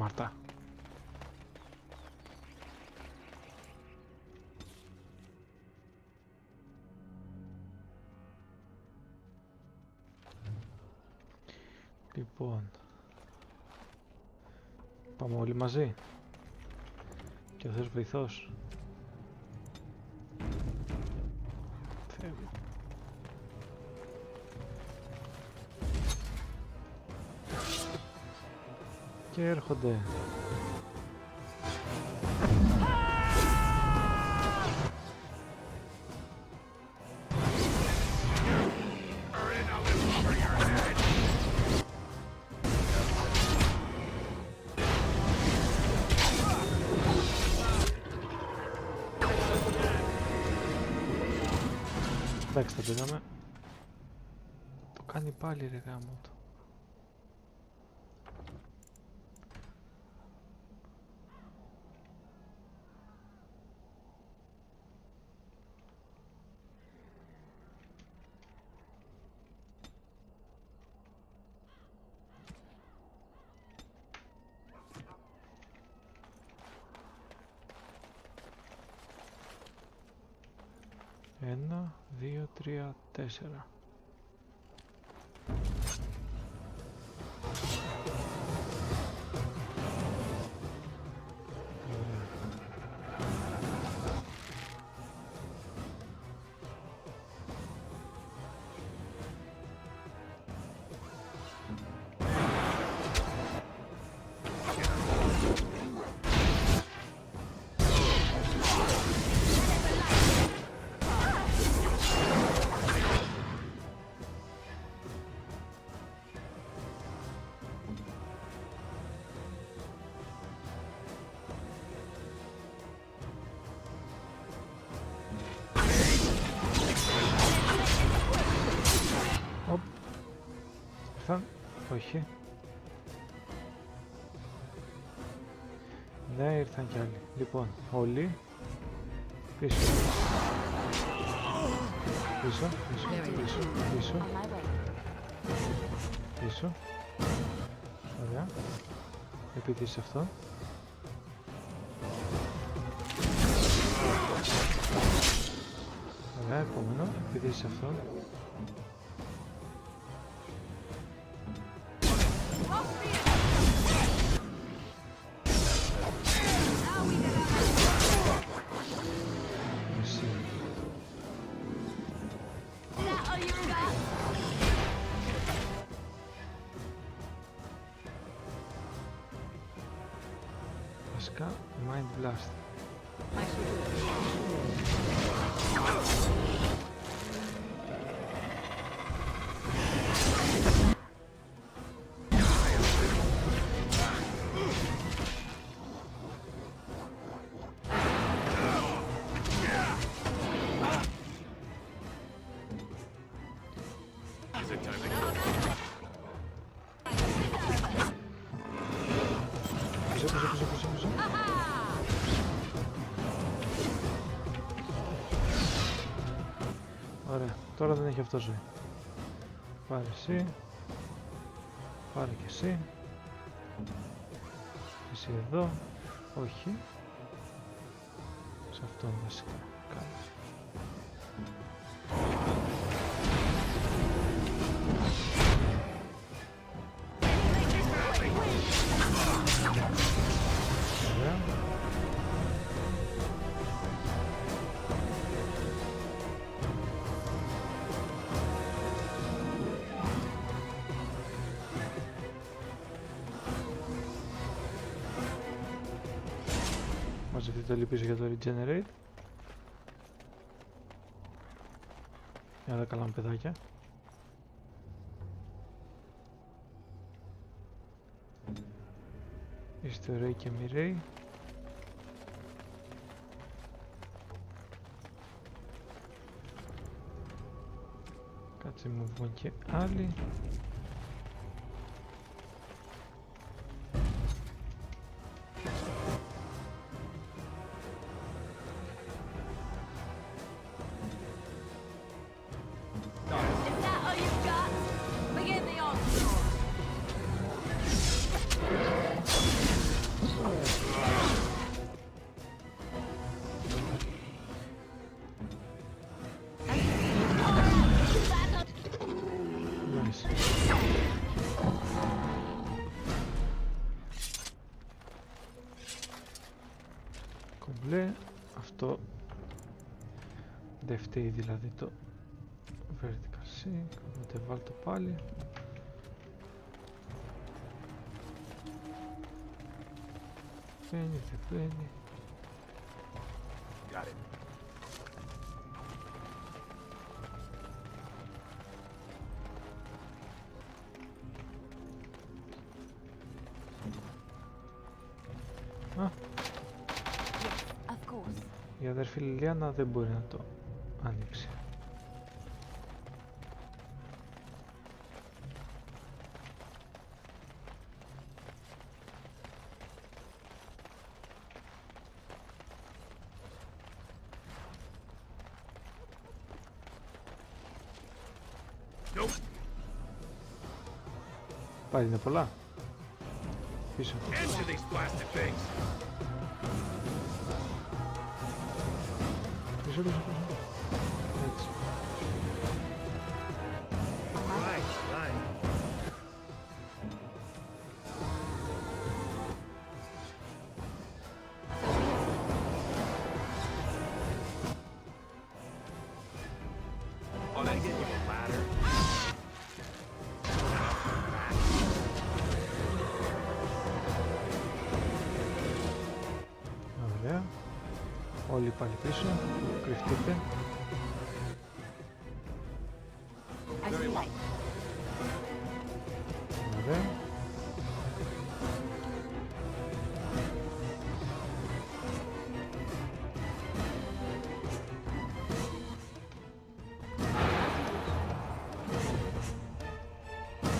Marta. Λοιπόν, πάμε όλοι μαζί. Και ο Θεός βοηθός. Φεύγω. Και έρχονται. Εντάξει, τα πήγαμε. Το κάνει πάλι ρε γάμο του. Ένα, 2, 3, 4. Όχι. Ναι, ήρθαν κι άλλοι. Λοιπόν, όλοι πίσω. Πίσω, πίσω, πίσω, πίσω. Πίσω. Ωραία. Επειδή σε αυτό. Ωραία, επόμενο. Επειδή σε αυτό. Βασικά, Mind Blast. πίσω. Ωραία, τώρα δεν έχει αυτό ζωή. Πάρε εσύ. Πάρε και εσύ. Εσύ εδώ. Όχι. Σε αυτόν βασικά. Κάτσε. Ωραία. Μαζευτείτε όλοι πίσω για το regenerate. Για τα καλά μου παιδάκια. Είστε ωραίοι και μοιραίοι. Κάτσε μου βγουν και άλλοι. Κομπλέ, αυτό δεν φταίει δηλαδή το vertical sync, οπότε βάλ το πάλι. Παίρνει, δεν παίρνει. Got it. Α, Of course. η αδερφή Λιλιάνα δεν μπορεί να το ανοίξει. Πάλι είναι πολλά. Πίσω. Πίσω, πίσω. Έτσι. Ωραία. Όλοι πάλι πίσω. Κρυφτείτε. Ωραία.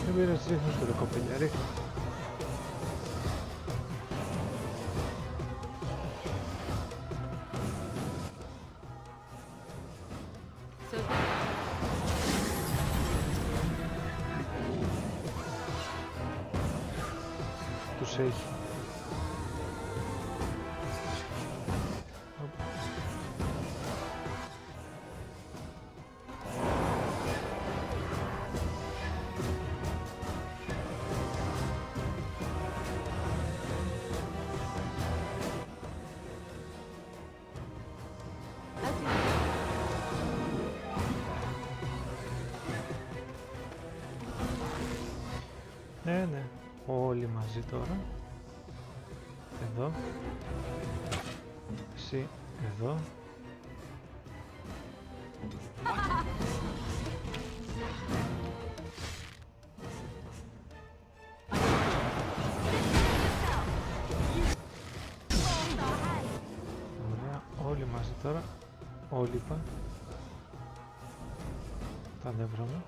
Δεν πειράζει, ρίχνω στο κοπέλια, ρίχνω. Τους έχει. Ναι, ναι. Όλοι μαζί τώρα. Εδώ. Εσύ εδώ. Ωραία. Όλοι μαζί τώρα. Όλοι είπα. Τα νεύρα μου.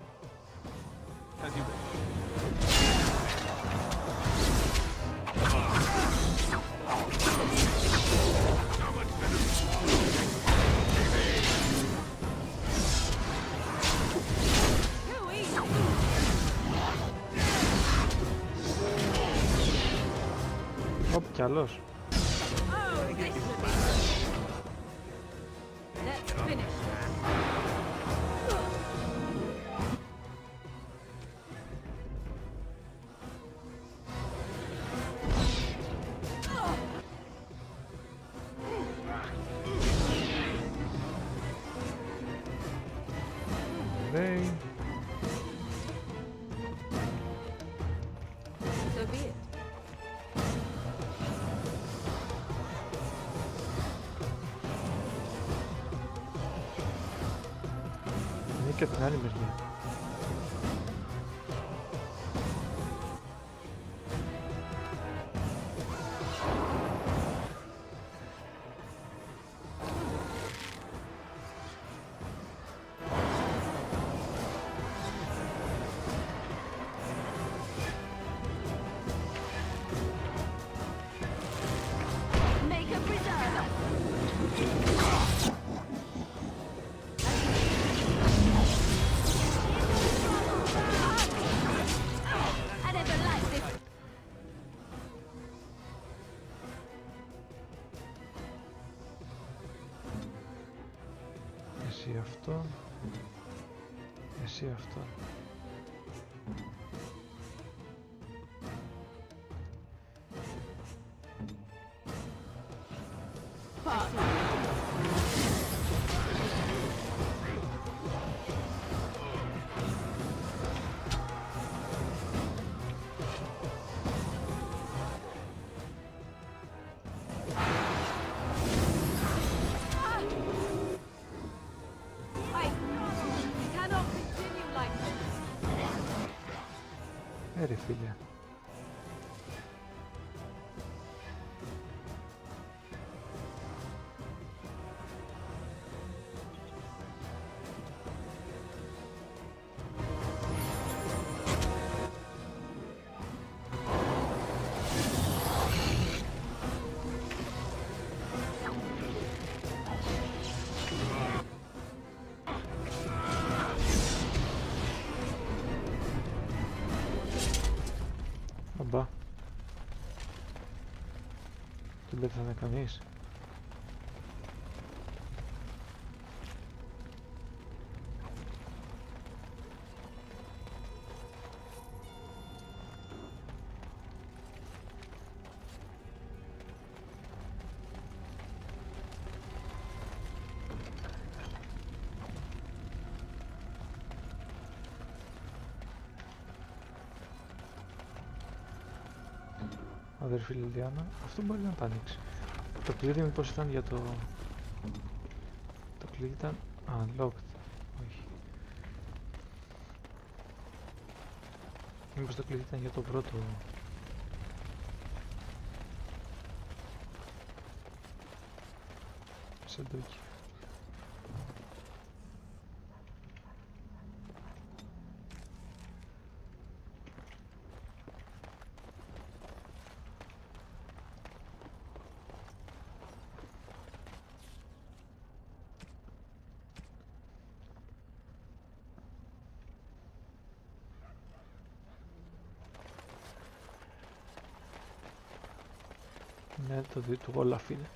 Οπ, κι άλλος. Let's finish. Λέει. So be it. Είναι και την άλλη μεριά. Make a preserve. I never liked this. Εσύ αυτό. Εσύ αυτό. I cannot continue like this. Ρε φίλε. Αμπά. Δεν πέθανε κανείς. Αδερφή Λιλιάνα, αυτό μπορεί να τα ανοίξει. Το κλειδί μήπως ήταν για το... Το κλειδί ήταν unlocked. Όχι. Μήπως το κλειδί ήταν για το πρώτο... Σεντόκι. Ναι, το δει του Όλαφ είναι.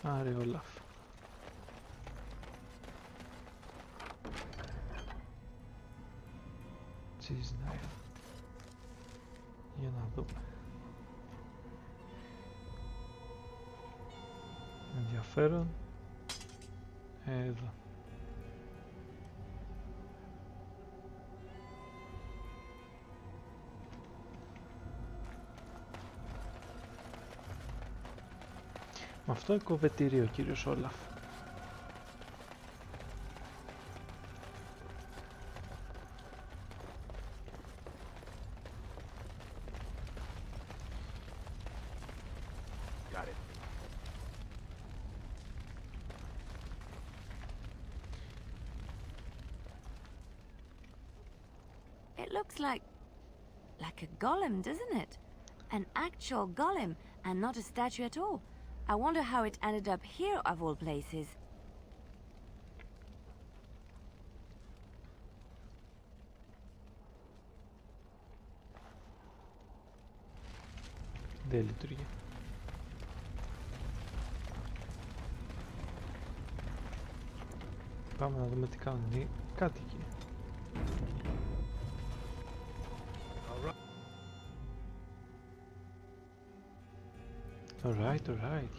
Άρε Όλαφ. Cheese knife. Για να δούμε. Ενδιαφέρον. Εδώ. Με αυτό εκοβετήρει ο κύριος Όλαφ. Got it. It looks like a golem, doesn't it? An actual golem, and not a statue at all. I wonder how it ended up here of all places. Δεν λειτουργεί. Πάμε να δούμε τι κάνουν οι κάτοικοι. Alright,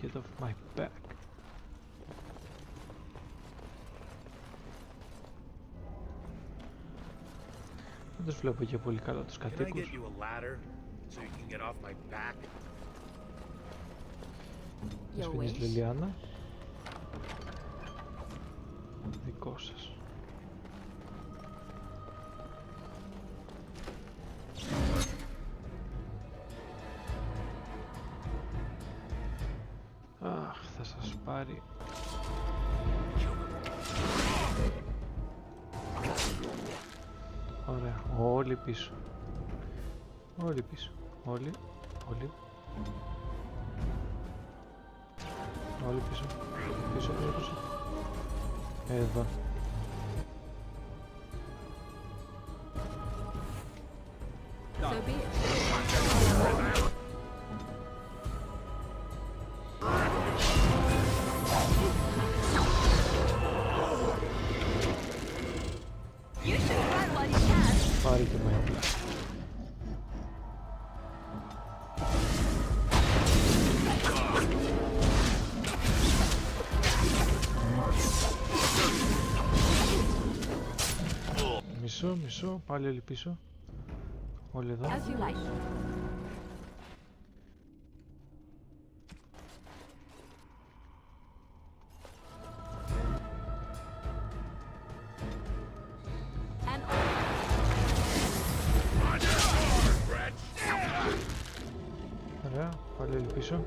get off my back. Δεν τους βλέπω και πολύ καλά τους κατοίκους. Εσπινής Λιλιάνα. Δικό σας. Αχ, θα σας πάρει. Ωραία, όλοι πίσω. Όλοι πίσω. Όλοι. Όλοι πίσω. Πίσω. Εδώ. Πάρει και με όπλα. Μισό, πάλι όλοι πίσω. Όλοι εδώ. Ωραία, πάλι όλοι πίσω.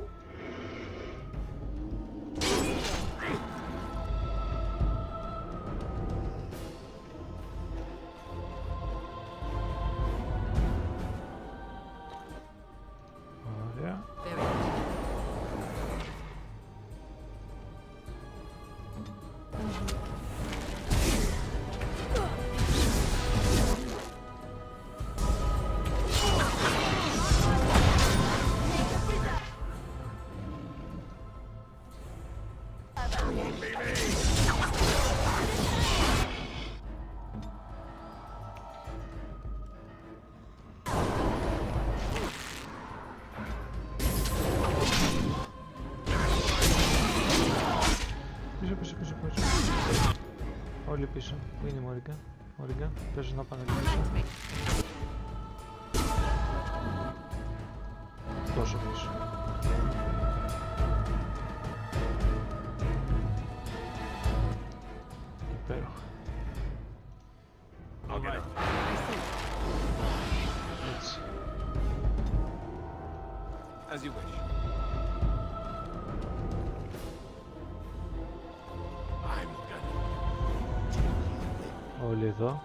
Όλοι πίσω. Πού είναι η Μόριγκα? Πες να πάνε πίσω. Τόσο πίσω. Υπέροχα. Έτσι. As you wish. Όλοι εδώ.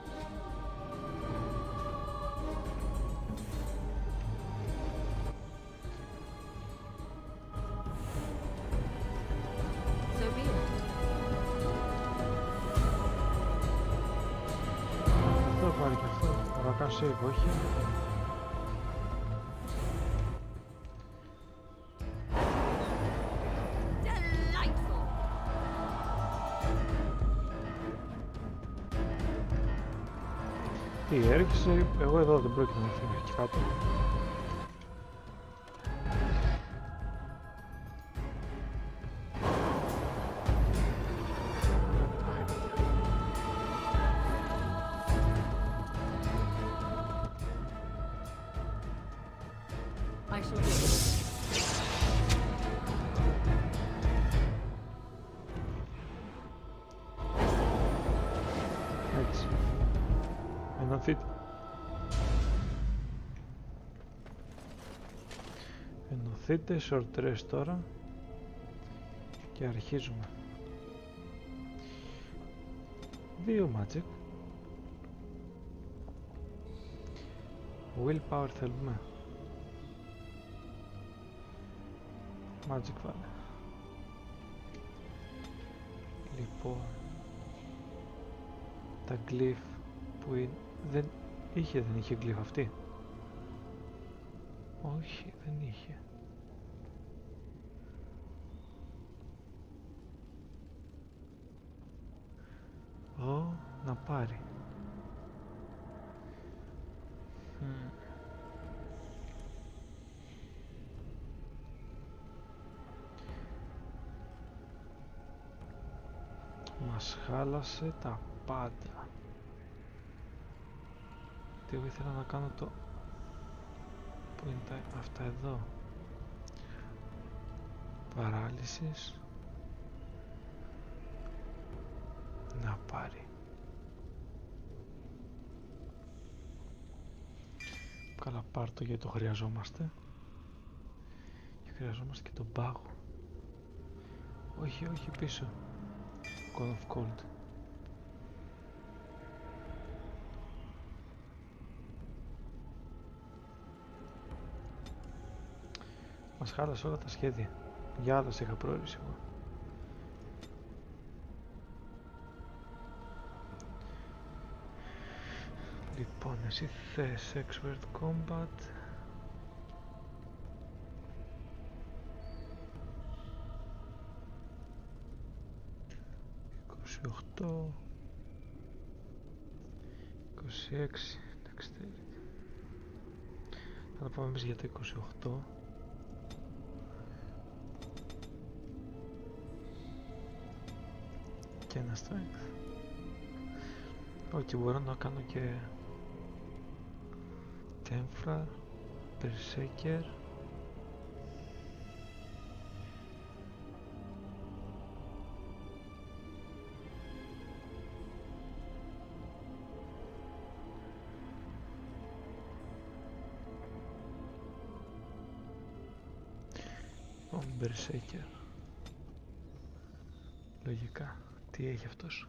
Αυτό πάρει και αυτό. Θα κάνω save, όχι. Τι έρχεσαι, εγώ εδώ δεν πρόκειται να φύγω εκεί κάτω. Έτσι. Ενωθείτε. Ενωθείτε, short rest τώρα. Και αρχίζουμε. 2 magic. Willpower θέλουμε. Magic βάλε. Λοιπόν. Τα glyph που είναι... δεν είχε glyph αυτή. Όχι, δεν είχε. εδώ να πάρει. Μας χάλασε τα πάντα. Τι εγώ ήθελα να κάνω το... Πού είναι αυτά εδώ? Παράλυσης. Να πάρει. Καλά, πάρ' το γιατί το χρειαζόμαστε. Και χρειαζόμαστε και τον πάγο. Όχι, όχι, πίσω. God of Cold. Μας χάλασε όλα τα σχέδια. Για άλλες είχα προώρηση εγώ. Λοιπόν, εσύ θες Expert Combat. ...28... 26... Dexterity. Θα το πάμε εμείς για το 28. Και ένα strength. Όχι, μπορώ να κάνω και... Templar, Berserker. Ο Berserker. Λογικά. Τι έχει αυτός?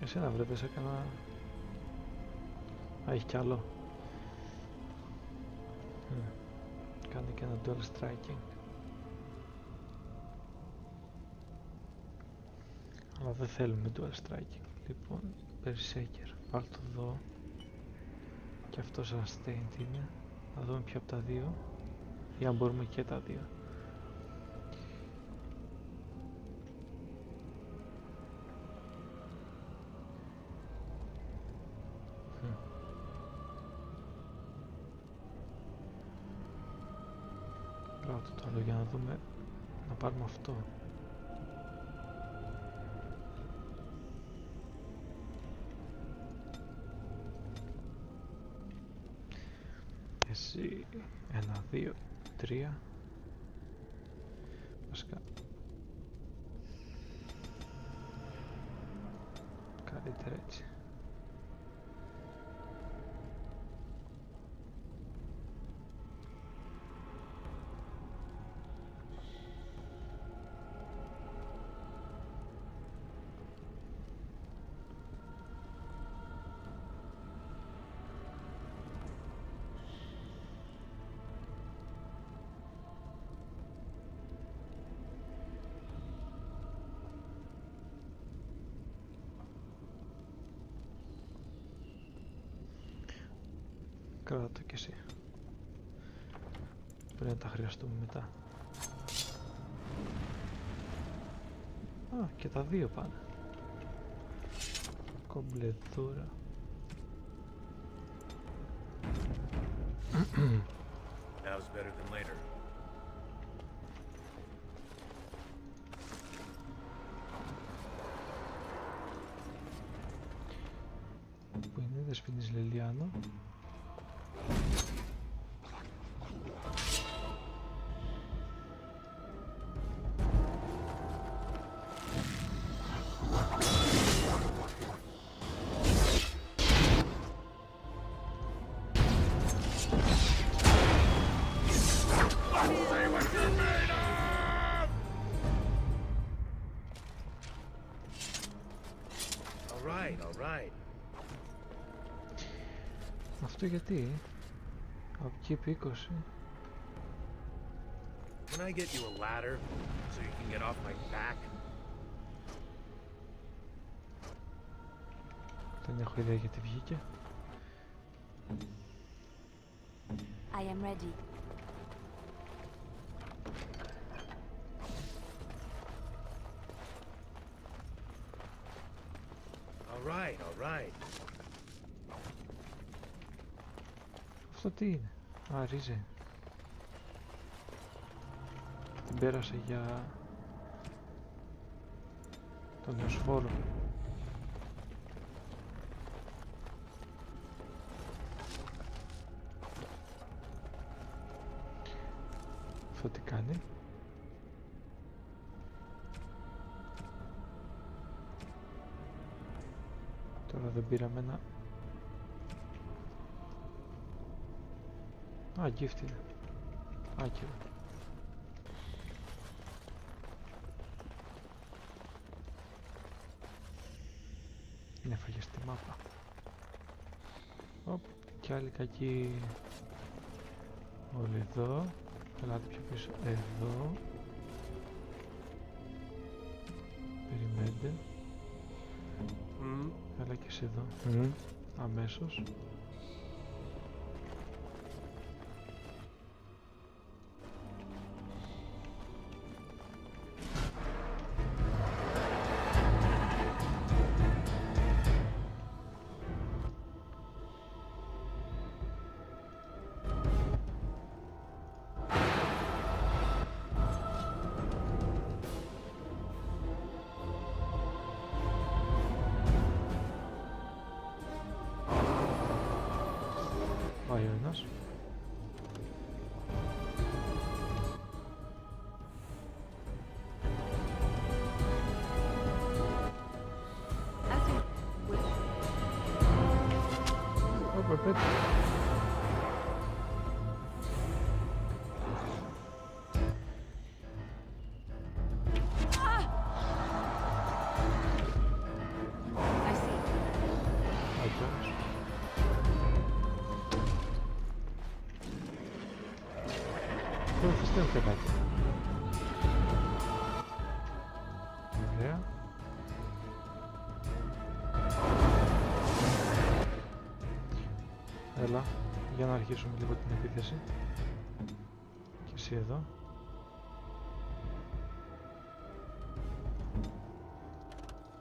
Εσένα βρε, δεν σε έκανα... Α, έχει κι άλλο. Κάνει και ένα dual striking. Αλλά δεν θέλουμε dual striking. Λοιπόν, Berserker. Βάλ' το εδώ. Και αυτό σαν sustained είναι. Θα δούμε ποιο από τα δύο. Ή αν μπορούμε και τα δύο. Το άλλο για να δούμε, να πάρουμε αυτό. Εσύ 1, 2, 3. Βασικά καλύτερα έτσι. Κράτα το κι εσύ. Πρέπει να τα χρειαστούμε μετά. Α, και τα δύο πάνε. Κομπλετούρα. Now's better than later. Πού είναι, Δεσποινής Λελιάνο. Right. Αυτό γιατί? Από εκεί επί 20. Can I get you a ladder so you can get off my back? Δεν έχω ιδέα γιατί βγήκε. I am ready. All right, all right. Αυτό τι είναι? Α, ρίζε. Την πέρασε για τον νεοσφόρο. Αυτό τι κάνει? Τώρα δεν πήραμε ένα... Α, gift είναι. Άκυρο. Είναι έφαγε στη μάπα. Οπ, και άλλοι κακοί. Όλοι εδώ. Ελάτε πιο πίσω. Εδώ. Περιμένετε. Έλα και εσύ εδώ. Αμέσως. Πάει ο ένας. Όπα, πέτω. Φυστέω παιδάκι. Ωραία. Έλα, για να αρχίσουμε λίγο την επίθεση. Και εσύ εδώ.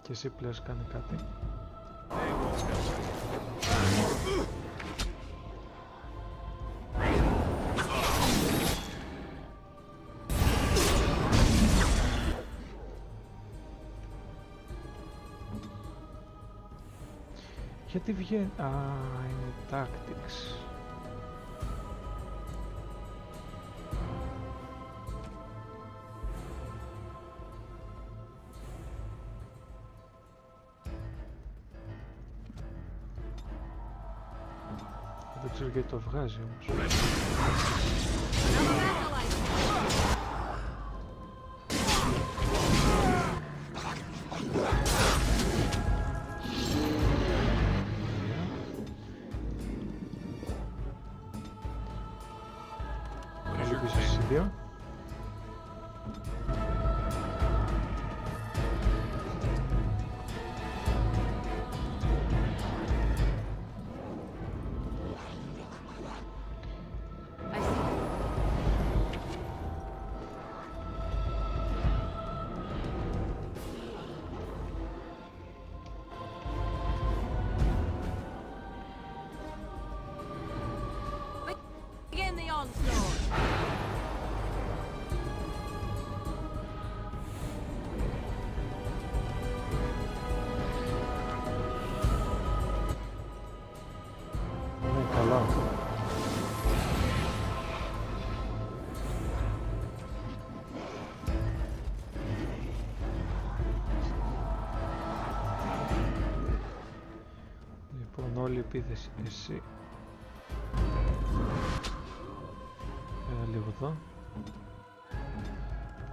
Και εσύ πλέον κάνει κάτι. Γιατί βγαίνει... Α, είναι tactics. Δεν ξέρω γιατί το βγάζει όμως. Όλη η επίθεση εσύ. Λίγο εδώ.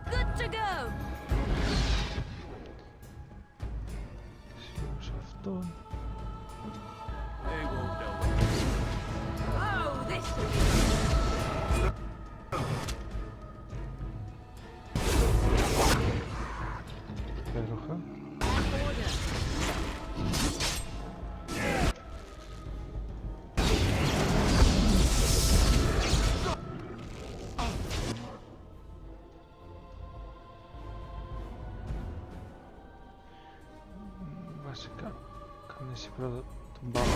Good to go. Σε αυτόν. Oh, this. Είναι εσύ πρώτα τον πάμε.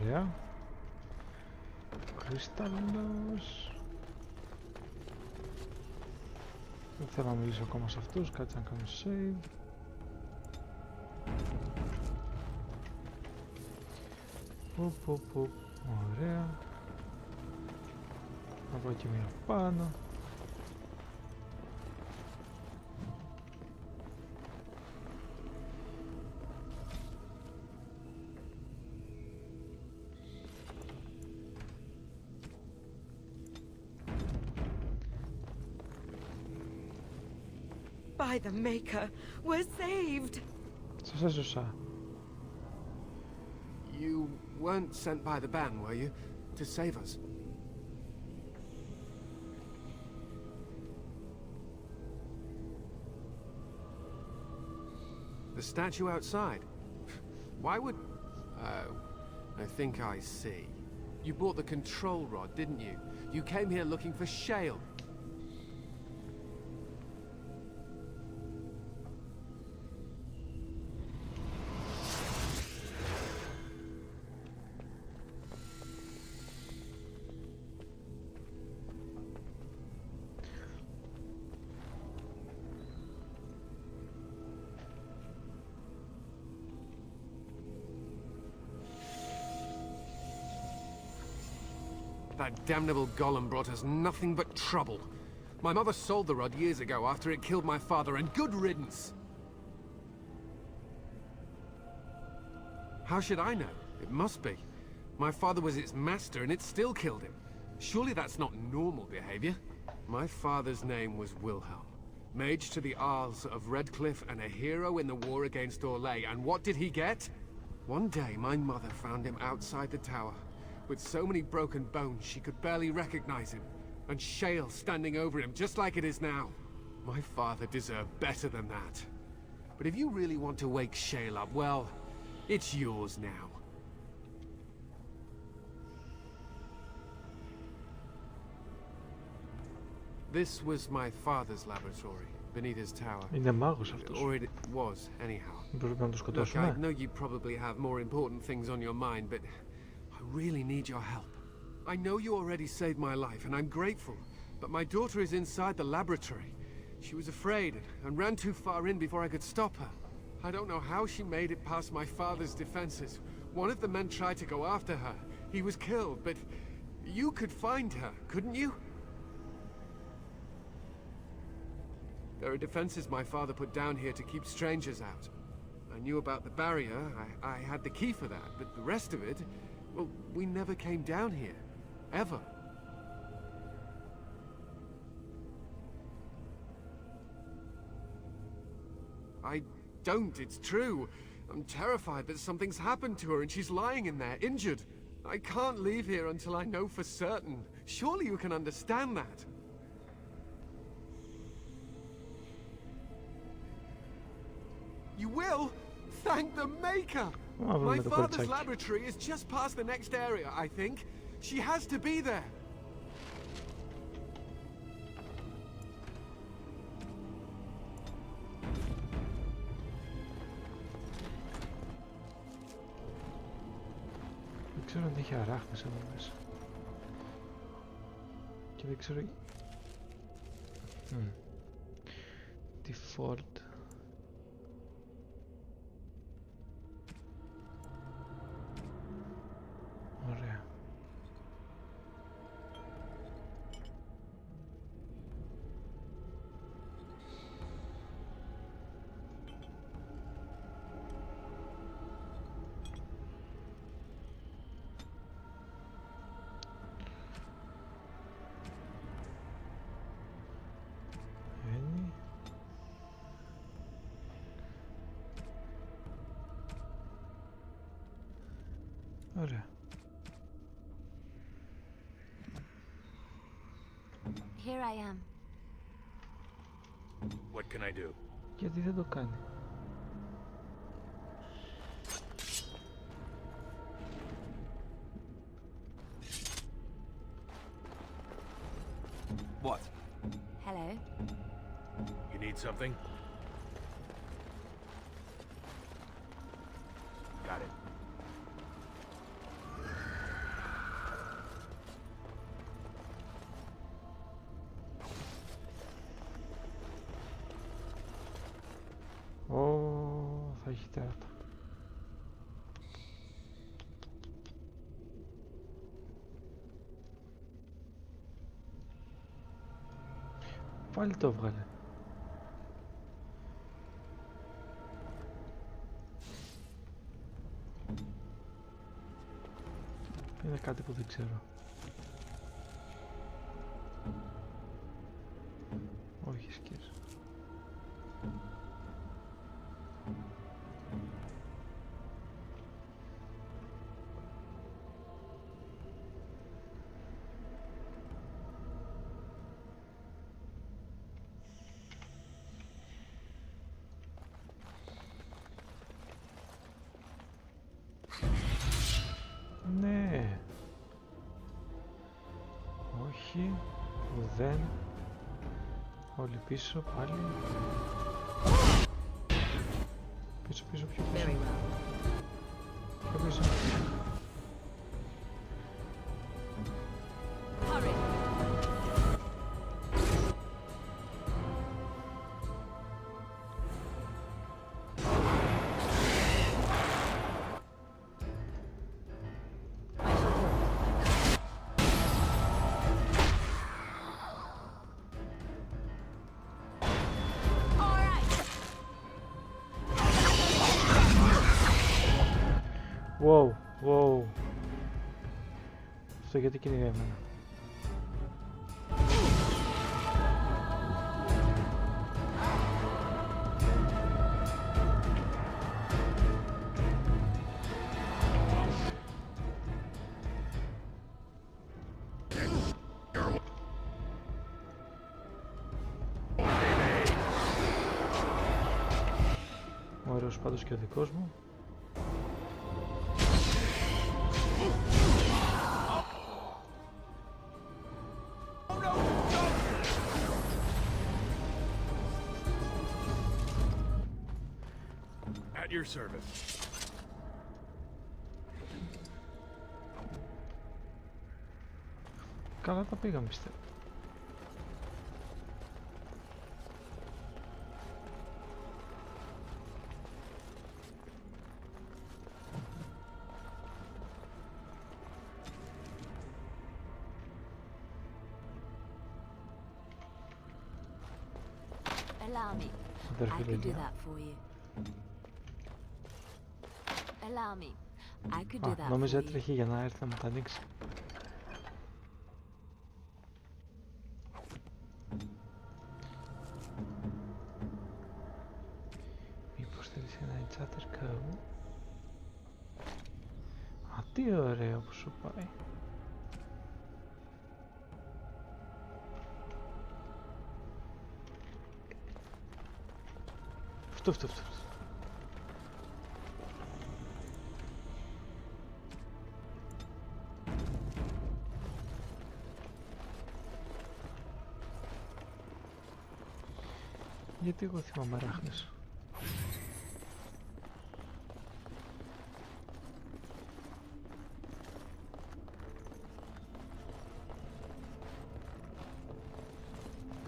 Ωραία. Κρυστάλλινος. Δεν θέλω να μιλήσω ακόμα σε αυτούς, κάτσε να κάνω save. Ωραία. Να πάω και μία πάνω. By the Maker, we're saved! Σας έσωσα. You weren't sent by the ban, were you? To save us? The statue outside? Why would... Oh, I think I see. You bought the control rod, didn't you? You came here looking for shale. That damnable golem brought us nothing but trouble. My mother sold the rod years ago after it killed my father, and good riddance! How should I know? It must be. My father was its master, and it still killed him. Surely that's not normal behavior. My father's name was Wilhelm, mage to the Isles of Redcliffe and a hero in the war against Orlais, and what did he get? One day, my mother found him outside the tower, with so many broken bones she could barely recognize him, and shale standing over him just like it is now. My father deserved better than that. But if you really want to wake shale up, well, it's yours now. This was my father's laboratory, beneath his tower. Είναι μάγος αυτός. Or it was, anyhow. Πρέπει να το Look, I σκοτώσουμε. know you probably have more important things on your mind, but I really need your help. I know you already saved my life, and I'm grateful, but my daughter is inside the laboratory. She was afraid and ran too far in before I could stop her. I don't know how she made it past my father's defenses. One of the men tried to go after her. He was killed, but you could find her, couldn't you? There are defenses my father put down here to keep strangers out. I knew about the barrier, I had the key for that, but the rest of it, well, we never came down here. Ever. I don't, it's true. I'm terrified that something's happened to her and she's lying in there, injured. I can't leave here until I know for certain. Surely you can understand that. You will? Thank the Maker! My father's laboratory is just past the next area, I think. She has to be there. Δεν ξέρω αν έχει αράχνες εδώ μέσα. Και δεν ξέρω... Default. Ωραία. Ωραία. Here I am. What can I do? Γιατί δεν το κάνει. What? Hello. You need something? Got it. Ω, θα έχει τέρατα. Πάλι το έβγαλε. Είναι κάτι που δεν ξέρω. Όχι σκες. Ναι. Όχι. Ουδέν. Όλοι πίσω πάλι. Πίσω, πίσω, πιο πίσω. Πιο πίσω. Wow, wow. Αυτό γιατί κυνηγάει εμένα. Ωραίος πάντως και ο δικός μου. At your service. Καλά τα πήγαμε πιστεύω. Allow me. I could do that for you. Allow me. I could do that for you. Νόμιζα έτρεχε για να έρθει να μου τα ανοίξει. Μήπως θέλεις ένα enchanter cow? Α, τι ωραίο που σου πάει. Αυτό. Γιατί εγώ θυμάμαι ράχνες.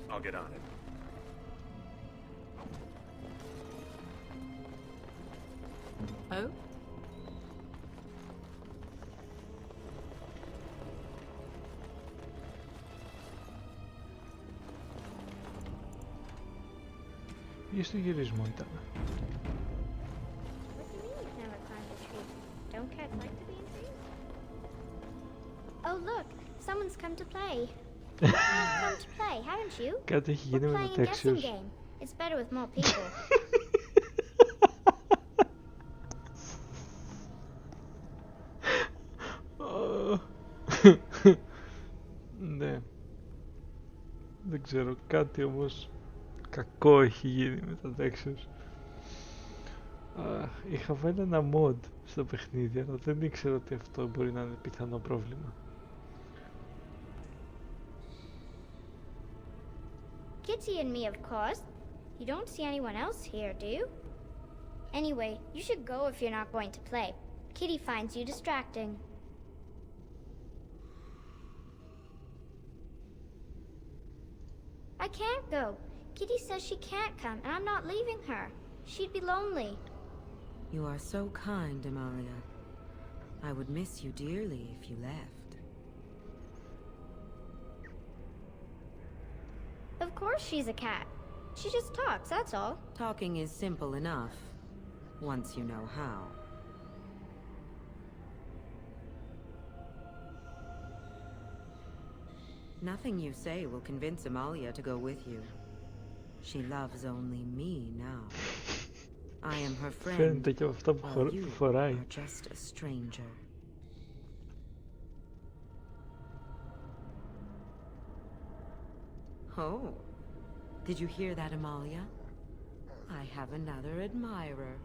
I'll get on it. Oh? Ή στο γυρισμό ήταν. Don't cats like to be in trees? Oh look, someone's come to play. You've come to play, haven't you? Κάτι έχει γίνει We're με playing τα a guessing textures. game. It's better with more people. Ναι. Δεν ξέρω, κάτι όμως κακό έχει γίνει με τα textures. Είχα βάλει ένα mod στο παιχνίδι, αλλά δεν ήξερα ότι αυτό μπορεί να είναι πιθανό πρόβλημα. Kitty and me, of course. You don't see anyone else here, do you? Anyway, you should go if you're not going to play. Kitty finds you distracting. I can't go. Kitty says she can't come, and I'm not leaving her. She'd be lonely. You are so kind, Amalia. I would miss you dearly if you left. Of course she's a cat. She just talks, that's all. Talking is simple enough, once you know how. Nothing you say will convince Amalia to go with you. She loves only me now. I am her friend, Φαίνεται και από αυτά που while you φοράει. are just a stranger. Oh, did you hear that, Amalia? I have another admirer.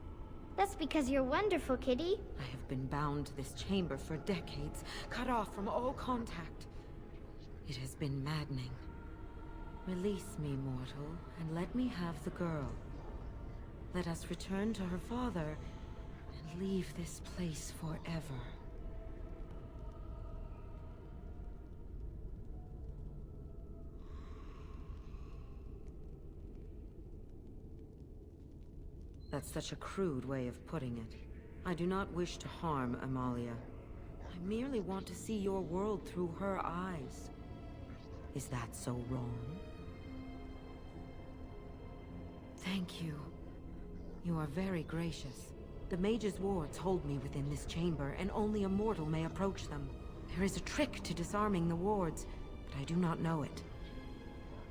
That's because you're wonderful, Kitty. I have been bound to this chamber for decades, cut off from all contact. It has been maddening. Release me, mortal, and let me have the girl. Let us return to her father and leave this place forever. That's such a crude way of putting it. I do not wish to harm Amalia. I merely want to see your world through her eyes. Is that so wrong? Thank you. You are very gracious. The mage's wards hold me within this chamber, and only a mortal may approach them. There is a trick to disarming the wards, but I do not know it.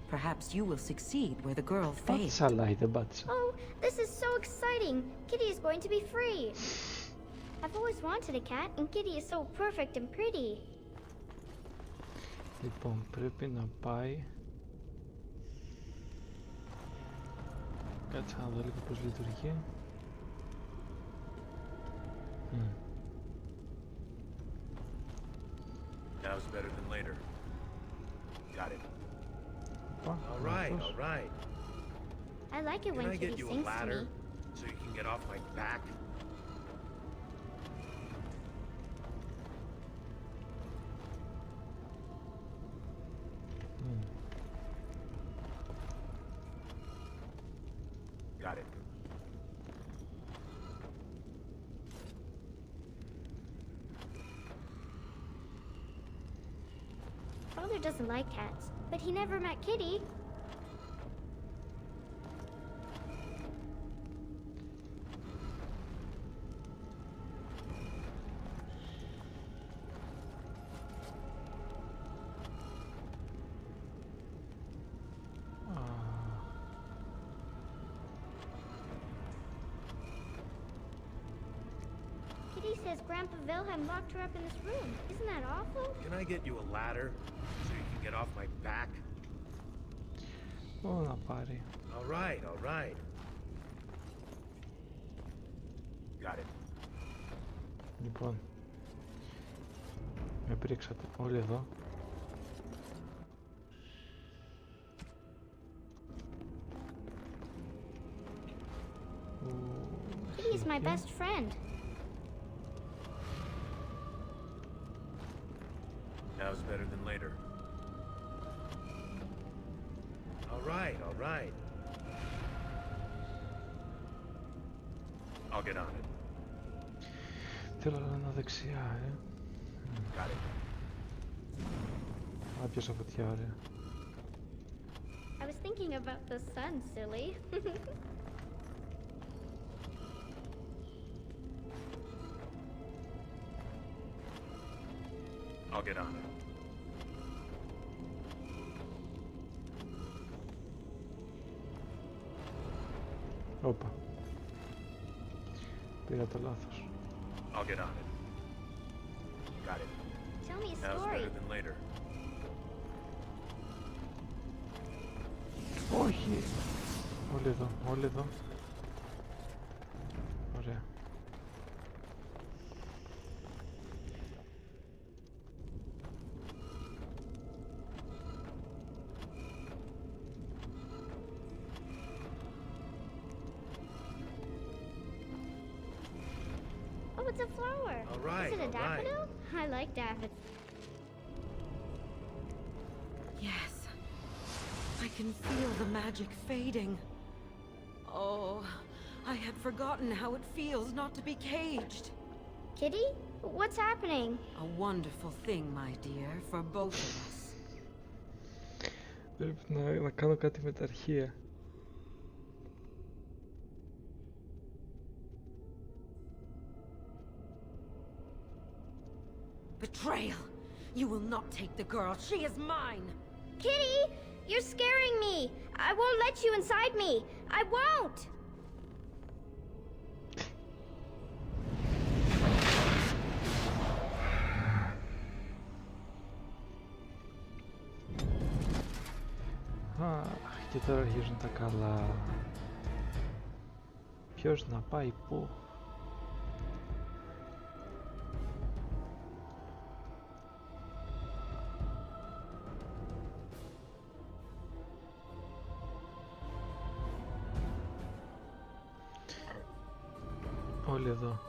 Perhaps you will succeed where the girl failed. Πάτησα light, δεν πάτησα. Oh, this is so exciting! Kitty is going to be free! I've always wanted a cat, and Kitty is so perfect and pretty. Λοιπόν, πρέπει να πάει. Κάτσε να δω λίγο πώς λειτουργεί. Now's better than later. Got it. All right, all right. I like it when Can I Kitty get you a sings to ladder me. so you can get off my back? Got it. Father doesn't like cats, but he never met Kitty. Kitty says Grandpa Wilhelm locked her up in this room. Isn't that awful? Can I get you a ladder so you can get off my back? Ω, να πάρει. All right, all right. Got it. Λοιπόν, με πρίξατε όλοι εδώ. Kitty is my best friend. Now's better than later. All right, all right. I'll get on it. Θέλω να δεξιά, Got it. Άπιασα φωτιά, ωραία. I was thinking about the sun, silly. I'll get on it. Όπα. Πήγα το λάθος. I'll get on it. Got it. Tell me a Now's story. better than later. Όχι. Όλοι εδώ, όλοι εδώ. Ωραία. it's a flower. All right, Is it a all right. daffodil? I like daffodils. Yes. I can feel the magic fading. Oh, I had forgotten how it feels not to be caged. Kitty, what's happening? A wonderful thing, my dear, for both of us. Πρέπει να κάνω κάτι με τα αρχεία. Betrayal! You will not take the girl. She is mine! Kitty, you're scaring me. I won't let you inside me. I won't. Και τώρα αρχίζουν τα καλά. Ποιος να πάει πού? Όλοι εδώ.